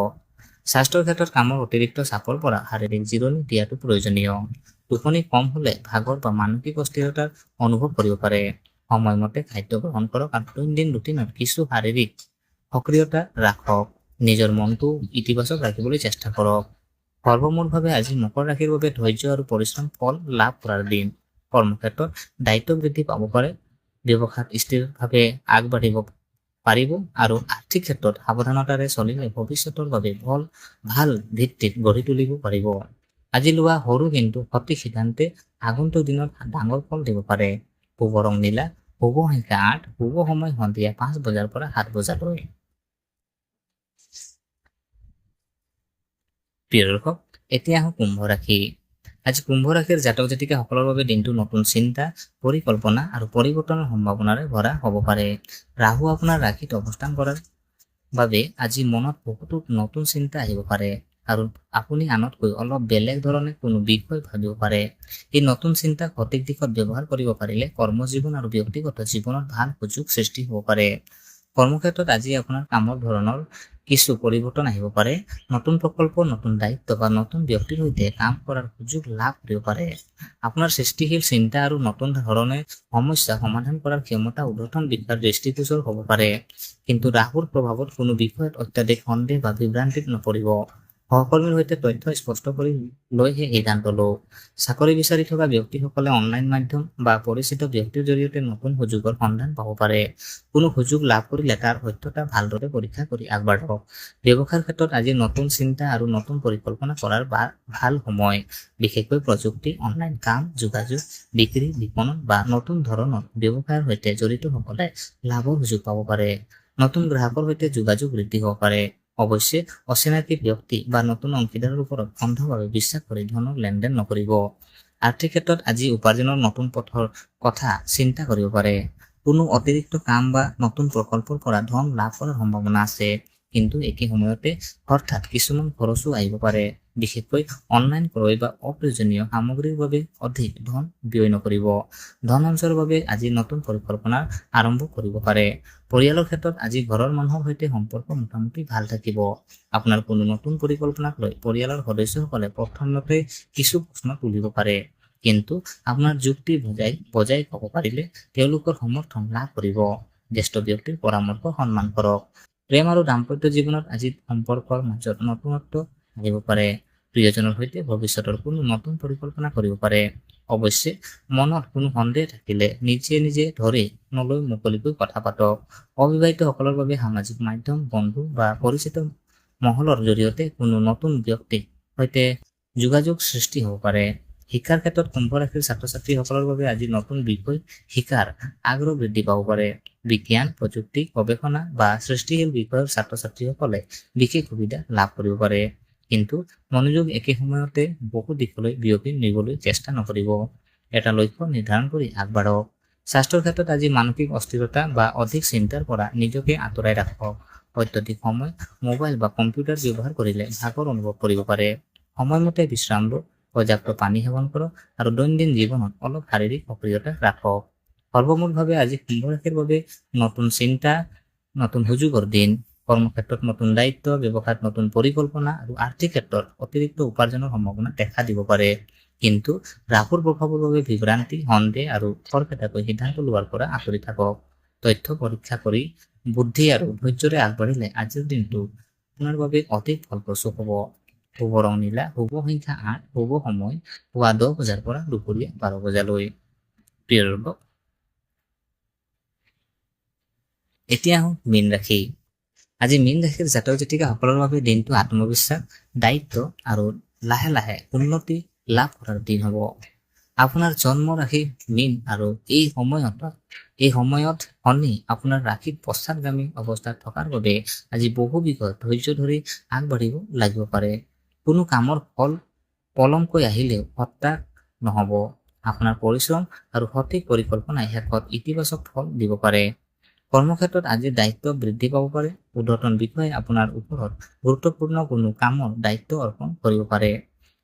স্বাস্থ্যৰ ক্ষেত্ৰত কামৰ অতিৰিক্ত চাপৰ পৰা শাৰীৰিক জিৰণি দিয়াটো প্ৰয়োজনীয়। টোপনি কম হ'লে ভাগৰ বা মানসিক অস্থিৰতাৰ অনুভৱ কৰিব পাৰে। সময়মতে খাদ্য গ্ৰহণ কৰক আৰু দৈনন্দিন ৰুটিনত কিছু শাৰীৰিক সক্ৰিয়তা ৰাখক। নিজৰ মনটো ইতিবাচক ৰাখিবলৈ চেষ্টা কৰক। সৰ্বমূলভাৱে আজি মকৰ ৰাশিৰ বাবে ধৈৰ্য আৰু পৰিশ্ৰম ফল লাভ কৰাৰ দিন। কৰ্মক্ষেত্ৰত দায়িত্ব বৃদ্ধি পাব পাৰে, ব্যৱসায়ত স্থিৰভাৱে আগবাঢ়িব পাৰিব আৰু আৰ্থিক ক্ষেত্ৰত সাৱধানতাৰে চলিলে ভৱিষ্যতৰ বাবে ভাল ভিত্তিত গঢ়ি তুলিব পাৰিব। আজি লোৱা সৰু কিন্তু সঠিক সিদ্ধান্তে আগন্তুক দিনত ডাঙৰ ফল দিব পাৰে। শুভ ৰং নীলা, শুভ সংখ্যা 8, শুভ সময় সন্ধিয়া 5 বজাৰ পৰা 7 বজালৈ। প্ৰিয় দৰ্শক, এতিয়া আহোঁ কুম্ভ ৰাশি। আজি কুম্ভ ৰাশিৰ জাতক জাতিকাসকলৰ বাবে দিনটো নতুন চিন্তা, পৰিকল্পনা আৰু পৰিৱৰ্তনৰ সম্ভাৱনাৰে ভৰা হ'ব পাৰে। ৰাহু আপোনাৰ ৰাশিত অৱস্থান কৰাৰ বাবে আজি মনত বহুতো নতুন চিন্তা আহিব পাৰে আৰু আপুনি আনতকৈ অলপ বেলেগ ধৰণে কোনো বিষয় ভাবিব পাৰে। এই নতুন চিন্তাক সঠিক দিশত ব্যৱহাৰ কৰিব পাৰিলে কৰ্মজীৱন আৰু ব্যক্তিগত জীৱনত ভাল সুযোগ সৃষ্টি হ'ব পাৰে। কৰ্মক্ষেত্ৰত আজি আপোনাৰ কামৰ ধৰণৰ কিছু পৰিৱৰ্তন আহিব পাৰে। নতুন প্ৰকল্প, নতুন দায়িত্ব বা নতুন ব্যক্তিৰ সৈতে কাম কৰাৰ সুযোগ লাভ কৰিব পাৰে। আপোনাৰ সৃষ্টিশীল চিন্তা আৰু নতুন ধৰণে সমস্যা সমাধান কৰাৰ ক্ষমতা ঊৰ্ধ্বতন বিষয়ৰ দৃষ্টিগোচৰ হ'ব পাৰে। কিন্তু ৰাহুৰ প্ৰভাৱত কোনো বিষয়ত অত্যাধিক সন্দেহ বা বিভ্ৰান্তিত নপৰিব। সহকৰ্মীৰ সৈতে তথ্য স্পষ্ট কৰি লৈহে সিদ্ধান্ত লওক। চাকৰি বিচাৰি থকা ব্যক্তিসকলে অনলাইন মাধ্যম বা পৰিচিত ব্যক্তিৰ জৰিয়তে নতুন সুযোগৰ সন্ধান পাব পাৰে। কোনো সুযোগ লাভ কৰিলে তাৰ সত্যতা ভালদৰে পৰীক্ষা কৰি আগবাঢ়ক। ব্যৱসায়ৰ ক্ষেত্ৰত আজি নতুন চিন্তা আৰু নতুন পৰিকল্পনা কৰাৰ ভাল সময়। বিশেষকৈ প্ৰযুক্তি, অনলাইন কাম, যোগাযোগ, বিক্ৰী, বিপণন বা নতুন ধৰণৰ ব্যৱসায়ৰ সৈতে জড়িতসকলে লাভৰ সুযোগ পাব পাৰে। নতুন গ্ৰাহকৰ সৈতে যোগাযোগ বৃদ্ধি হ'ব পাৰে। অৱশ্যে অচিনাকি ব্যক্তি বা নতুন অংশীদাৰৰ ওপৰত অন্ধভাৱে বিশ্বাস কৰি ধনৰ লেনদেন নকৰিব। আৰ্থিক ক্ষেত্ৰত আজি উপাৰ্জনৰ নতুন পথৰ কথা চিন্তা কৰিব পাৰে। কোনো অতিৰিক্ত কাম বা নতুন প্ৰকল্পৰ পৰা ধন লাভ কৰাৰ সম্ভাৱনা আছে। কিন্তু একে সময়তে হঠাৎ কিছুমান খৰচো আহিব পাৰে। বিশেষকৈ অনলাইন ক্ৰয় বা অপ্ৰয়োজনীয় সামগ্ৰীৰ বাবে অধিক ধন ব্যয় নকৰিব। ধন সঞ্চয়ৰ বাবে আজি নতুন পৰিকল্পনা আৰম্ভ কৰিব পাৰে। পৰিয়ালৰ ক্ষেত্ৰত আজি ঘৰৰ মানুহৰ সৈতে সম্পৰ্ক মোটামুটি ভাল থাকিব। আপোনাৰ কোনো নতুন পৰিকল্পনাক লৈ পৰিয়ালৰ সদস্যসকলে প্ৰথমতে কিছু প্ৰশ্ন তুলিব পাৰে। কিন্তু আপোনাৰ যুক্তি বজাই ক'ব পাৰিলে তেওঁলোকৰ সমৰ্থন লাভ কৰিব। জ্যেষ্ঠ ব্যক্তিৰ পৰামৰ্শ সন্মান কৰক। প্ৰেম আৰু দাম্পত্য জীৱনত আজি সম্পৰ্কৰ মাজত নতুনত্ব আহিব পাৰে। প্ৰিয়জনৰ সৈতে ভৱিষ্যতৰ কোনো নতুন পৰিকল্পনা কৰিব পাৰে। অৱশ্যে মনত কোনো সন্দেহ থাকিলে নিজে ধৰি নলৈ মুকলিকৈ কথা পাতক। অবিবাহিতসকলৰ বাবে সামাজিক মাধ্যম, বন্ধু বা পৰিচিত মহলৰ জৰিয়তে কোনো নতুন ব্যক্তিৰ সৈতে যোগাযোগ সৃষ্টি হ'ব পাৰে। শিক্ষাৰ ক্ষেত্ৰত কুম্ভ ৰাশিৰ ছাত্ৰ ছাত্ৰীসকলৰ বাবে আজি নতুন বিষয় শিকাৰ আগ্ৰহ বৃদ্ধি পাব পাৰে। বিজ্ঞান, প্ৰযুক্তি, গৱেষণা বা সৃষ্টিশীল বিষয়ৰ ছাত্ৰ ছাত্ৰীসকলে বিশেষ সুবিধা লাভ কৰিব পাৰে। কিন্তু মনোযোগ একে সময়তে বহু দিশলৈ বিয়পি নিবলৈ চেষ্টা নকৰিব। এটা লক্ষ্য নিৰ্ধাৰণ কৰি আগবাঢ়ক। স্বাস্থ্যৰ ক্ষেত্ৰত আজি মানসিক অস্থিৰতা বা অধিক চিন্তাৰ পৰা নিজকে আঁতৰাই ৰাখক। অত্যধিক সময় মোবাইল বা কম্পিউটাৰ ব্যৱহাৰ কৰিলে ভাগৰ অনুভৱ কৰিব পাৰে। সময়মতে বিশ্ৰাম লওক, পৰ্যাপ্ত পানী সেৱন কৰক আৰু দৈনন্দিন জীৱনত অলপ শাৰীৰিক সক্ৰিয়তা ৰাখক। সৰ্বমূলভাৱে আজি কুম্ভ ৰাশিৰ বাবে নতুন চিন্তা, নতুন সুযোগৰ দিন। কৰ্মক্ষেত্ৰত নতুন দায়িত্ব, ব্যৱসায়ত নতুন পৰিকল্পনা আৰু আৰ্থিক ক্ষেত্ৰত অতিৰিক্ত উপাৰ্জনৰ সম্ভাৱনা দেখা দিব পাৰে। কিন্তু ৰাহুৰ প্ৰভাৱৰ বাবে বিভ্ৰান্তি, সন্দেহ আৰু খৰখেদাকৈ সিদ্ধান্ত লোৱাৰ পৰা আঁতৰি থাকক। তথ্য পৰীক্ষা কৰি বুদ্ধি আৰু ধৈৰ্যৰে আগবাঢ়িলে আজিৰ দিনটো আপোনাৰ বাবে অধিক ফলপ্ৰসূ হ'ব। শুভ ৰং নীলা, শুভ সংখ্যা 8, শুভ সময় পুৱা 10 বজাৰ পৰা দুপৰীয়া 12 বজালৈ। প্ৰিয় দৰ্শক, এতিয়া আহোঁ মীন ৰাশি। আজি মীন ৰাশিৰ জাতক জাতিকাসকলৰ বাবে দিনটো আত্মবিশ্বাস, দায়িত্ব আৰু লাহে লাহে উন্নতি লাভ কৰাৰ দিন হ'ব। আপোনাৰ জন্ম ৰাশি মীন আৰু এই সময়ত শনি আপোনাৰ ৰাশিত পশ্চাদগামী অৱস্থাত থকাৰ বাবে আজি বহু বিষয়ত ধৈৰ্য ধৰি আগবাঢ়িব লাগিব পাৰে। কোনো কামৰ ফল পলমকৈ আহিলেও হতাশ নহ'ব। আপোনাৰ পৰিশ্ৰম আৰু সঠিক পৰিকল্পনাই শেষত ইতিবাচক ফল দিব পাৰে। কৰ্মক্ষেত্ৰত আজি দায়িত্ব বৃদ্ধি পাব পাৰে। ঊৰ্ধ্বতন বিষয়ে আপোনাৰ ওপৰত গুৰুত্বপূৰ্ণ কোনো কামৰ দায়িত্ব অৰ্পণ কৰিব পাৰে।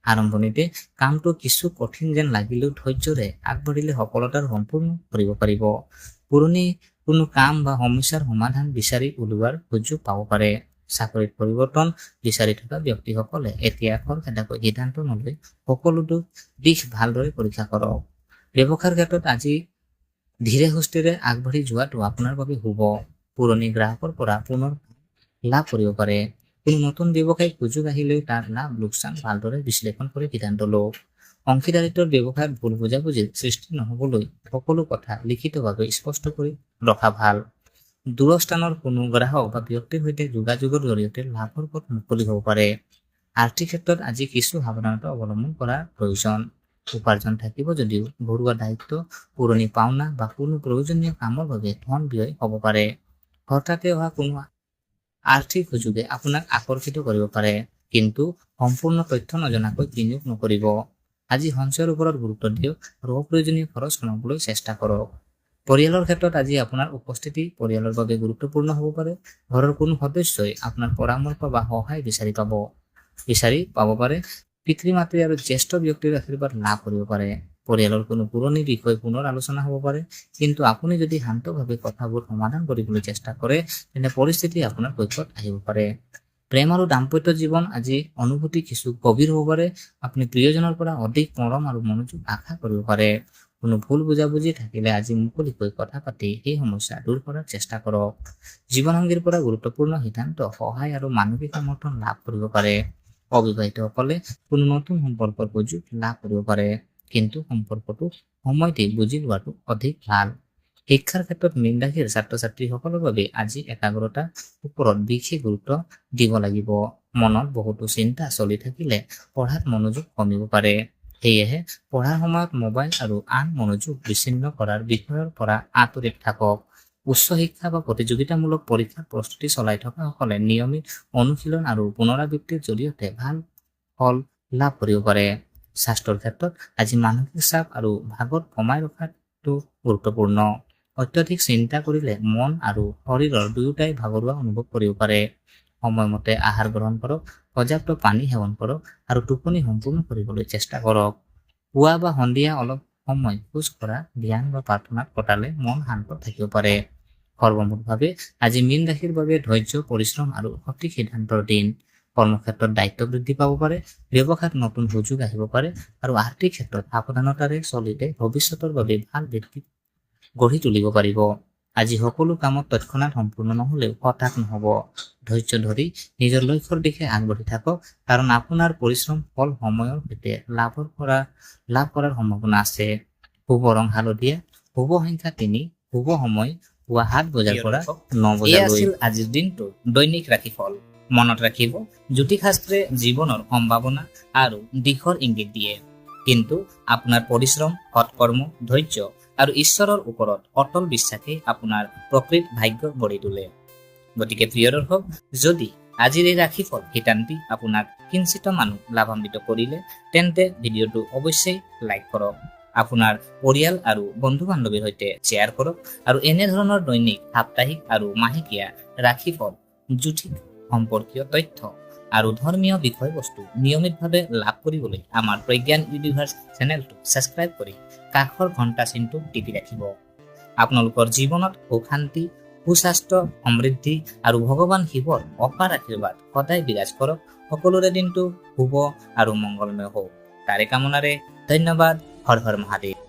আৰম্ভণিতে কামটো কিছু কঠিন যেন লাগিলেও ধৈৰ্যৰে আগবাঢ়িলে সফলতাৰ সম্পূৰ্ণ কৰিব পাৰিব। পুৰণি কোনো কাম বা সমস্যাৰ সমাধান বিচাৰি উলিওৱাৰ সুযোগ পাব পাৰে। চাকৰিত পৰিৱৰ্তন বিচাৰি থকা ব্যক্তিসকলে এতিয়া খৰখেদাকৈ সিদ্ধান্ত নলৈ সকলোটো দিশ ভালদৰে পৰীক্ষা কৰক। ব্যৱসায়ৰ ক্ষেত্ৰত আজি ধীৰে সুস্থিৰে আগবাঢ়ি যোৱাটো আপোনাৰ বাবে শুভ। পুৰণি গ্ৰাহকৰ পৰা পুনৰ লাভ কৰিব পাৰে। কোনো নতুন ব্যৱসায়িক সুযোগ আহিলেও তাৰ লাভ লোকচান ভালদৰে বিশ্লেষণ কৰি সিদ্ধান্ত লওক। অংশীদাৰিত্বৰ ব্যৱসায়ত ভুল বুজাবুজিৰ সৃষ্টি নহবলৈ সকলো কথা লিখিতভাৱে স্পষ্ট কৰি ৰখা ভাল। দূৰস্থানৰ কোনো গ্ৰাহক বা ব্যক্তিৰ সৈতে যোগাযোগৰ জৰিয়তে লাভৰ পথ মুকলি হ'ব পাৰে। আৰ্থিক ক্ষেত্ৰত আজি কিছু সাৱধানতা অৱলম্বন কৰাৰ প্ৰয়োজন। উপাৰ্জন থাকিব যদিও ঘৰুৱা দায়িত্ব, পুৰণি পাওনা বা কোনো প্ৰয়োজনীয় কামৰ বাবে ধন ব্যয় হ'ব পাৰে। হঠাতে অহা কোনো আৰ্থিক সুযোগে আপোনাক আকৰ্ষিত কৰিব পাৰে, কিন্তু সম্পূৰ্ণ তথ্য নজনাকৈ বিনিয়োগ নকৰিব। আজি সঞ্চয়ৰ ওপৰত গুৰুত্ব দিয়ক আৰু অপ্ৰয়োজনীয় খৰচ কমাবলৈ চেষ্টা কৰক। পৰিয়ালৰ ক্ষেত্ৰত আজি আপোনাৰ উপস্থিতি পৰিয়ালৰ বাবে গুৰুত্বপূৰ্ণ হ'ব পাৰে। ঘৰৰ কোনো সদস্যই আপোনাৰ পৰামৰ্শ বা সহায় বিচাৰি পাব পাৰে। পিতৃ মাতৃ আৰু জ্যেষ্ঠ ব্যক্তিৰ আশীৰ্বাদ লাভ কৰিব পাৰে। পৰিয়ালৰ কোনো পুৰণি বিষয় পুনৰ আলোচনা হ'ব পাৰে, কিন্তু আপুনি যদি শান্তভাৱে কথাবোৰ সমাধান কৰিবলৈ চেষ্টা কৰে তেন্তে পৰিস্থিতি আপোনাৰ পক্ষত আহিব পাৰে। প্ৰেম আৰু দাম্পত্য জীৱন আজি অনুভূতি কিছু গভীৰ হ'ব পাৰে। আপুনি প্ৰিয়জনৰ পৰা অধিক মৰম আৰু মনোযোগ আশা কৰিব পাৰে। কোনো ভুল বুজাবুজি থাকিলে আজি মুকলিকৈ কথা পাতি সেই সমস্যা দূৰ কৰাৰ চেষ্টা কৰক। জীৱনসংগীৰ পৰা গুৰুত্বপূৰ্ণ সিদ্ধান্ত, সহায় আৰু মানসিক সমৰ্থন লাভ কৰিব পাৰে। অবিবাহিতসকলে কোনো নতুন সম্পৰ্কৰ সুযোগ লাভ কৰিব পাৰে, কিন্তু সম্পৰ্কটো সময় দি বুজি লোৱাটো অধিক ভাল। শিক্ষাৰ ক্ষেত্ৰত মীন ৰাশিৰ ছাত্ৰ-ছাত্ৰীসকলৰ বাবে আজি একাগ্ৰতাৰ ওপৰত বিশেষ গুৰুত্ব দিব লাগিব। মনত বহুতো চিন্তা চলি থাকিলে পঢ়াত মনোযোগ কমিব পাৰে। সেয়েহে পঢ়াৰ সময়ত মোবাইল আৰু আন মনোযোগ বিচ্ছিন্ন কৰাৰ বিষয়ৰ পৰা আঁতৰি থাকক। উচ্চ শিক্ষা বা প্ৰতিযোগিতামূলক পৰীক্ষাৰ প্ৰস্তুতি চলাই থকাসকলে নিয়মিত অনুশীলন আৰু পুনৰাবৃত্তিৰ জৰিয়তে ভাল ফল লাভ কৰিব পাৰে। স্বাস্থ্যৰ ক্ষেত্ৰত আজি মানসিক চাপ আৰু ভাগৰ কমাই ৰখাটো গুৰুত্বপূৰ্ণ। অত্যধিক চিন্তা কৰিলে মন আৰু শৰীৰৰ দুয়োটাই ভাগৰুৱা অনুভৱ কৰিব পাৰে। সময়মতে আহাৰ গ্ৰহণ কৰক, পৰ্যাপ্ত পানী সেৱন কৰক আৰু টোপনি সম্পূৰ্ণ কৰিবলৈ চেষ্টা কৰক। পুৱা বা সন্ধিয়া অলপ সময় খোজ কঢ়া, ধ্যান বা প্ৰাৰ্থনাত কটালে মন শান্ত থাকিব পাৰে। সৰ্বমুঠভাৱে আজি মীন ৰাশিৰ বাবে ধৈৰ্য, পৰিশ্ৰম আৰু সঠিক সিদ্ধান্তৰ দিন। কৰ্মক্ষেত্ৰত দায়িত্ব বৃদ্ধি পাব পাৰে, ব্যৱসায়ত নতুন সুযোগ আহিব পাৰে আৰু আৰ্থিক ক্ষেত্ৰত সাৱধানতাৰে চলিলে ভৱিষ্যতৰ বাবে ভাল ব্যক্তি গঢ়ি তুলিব পাৰিব। আজি সকলো কামত তৎক্ষণাত সম্পূৰ্ণ নহ'লেও হতাশ নহ'ব। ধৈৰ্য ধৰি নিজৰ লক্ষ্যৰ দিশে আগবাঢ়ি থাকক, কাৰণ আপোনাৰ পৰিশ্ৰম ফল সময়ৰ সৈতে লাভ কৰাৰ সম্ভাৱনা আছে। শুভ ৰং হালধীয়া, শুভ সংখ্যা 3, শুভ সময় পুৱা 7 বজাৰ পৰা 9 বজালৈ। আছিল আজিৰ দিনটো দৈনিক ৰাশিফল। মনত ৰাখিব, জ্যোতিষশাস্ত্ৰে জীৱনৰ সম্ভাৱনা আৰু দিশৰ ইংগিত দিয়ে, কিন্তু আপোনাৰ পৰিশ্ৰম, সৎকৰ্ম, ধৈৰ্য আৰু ঈশ্বৰৰ ওপৰত অটল বিশ্বাসে আপোনাৰ প্ৰকৃত ভাগ্য গঢ়ি তোলে। গতিকে প্ৰিয় দৰ্শক, যদি আজিৰ এই ৰাশিফল শিতানটি আপোনাক কিঞ্চিত মানুহ লাভান্বিত কৰিলে তেন্তে ভিডিঅ'টো অৱশ্যেই লাইক কৰক, আপোনাৰ পৰিয়াল আৰু বন্ধু বান্ধৱীৰ সৈতে শ্বেয়াৰ কৰক আৰু এনেধৰণৰ দৈনিক, সাপ্তাহিক আৰু মাহেকীয়া ৰাশিফল, জ্যোতিষ সম্পৰ্কীয় তথ্য আৰু ধৰ্মীয় বিষয়বস্তু নিয়মিতভাৱে লাভ কৰিবলৈ আমাৰ প্ৰজ্ঞান ইউনিভাৰ্ছ চেনেলটো ছাবস্ক্ৰাইব কৰি কাষৰ ঘণ্টা চিনটো টিপি ৰাখিব। আপোনালোকৰ জীৱনত সুখ শান্তি, সুস্বাস্থ্য, সমৃদ্ধি আৰু ভগৱান শিৱৰ অপাৰ আশীৰ্বাদ সদায় বিৰাজ কৰক। সকলোৰে দিনটো শুভ আৰু মংগলময় হওক, তাৰে কামনাৰে ধন্যবাদ। হৰ হৰ মহাদেৱ।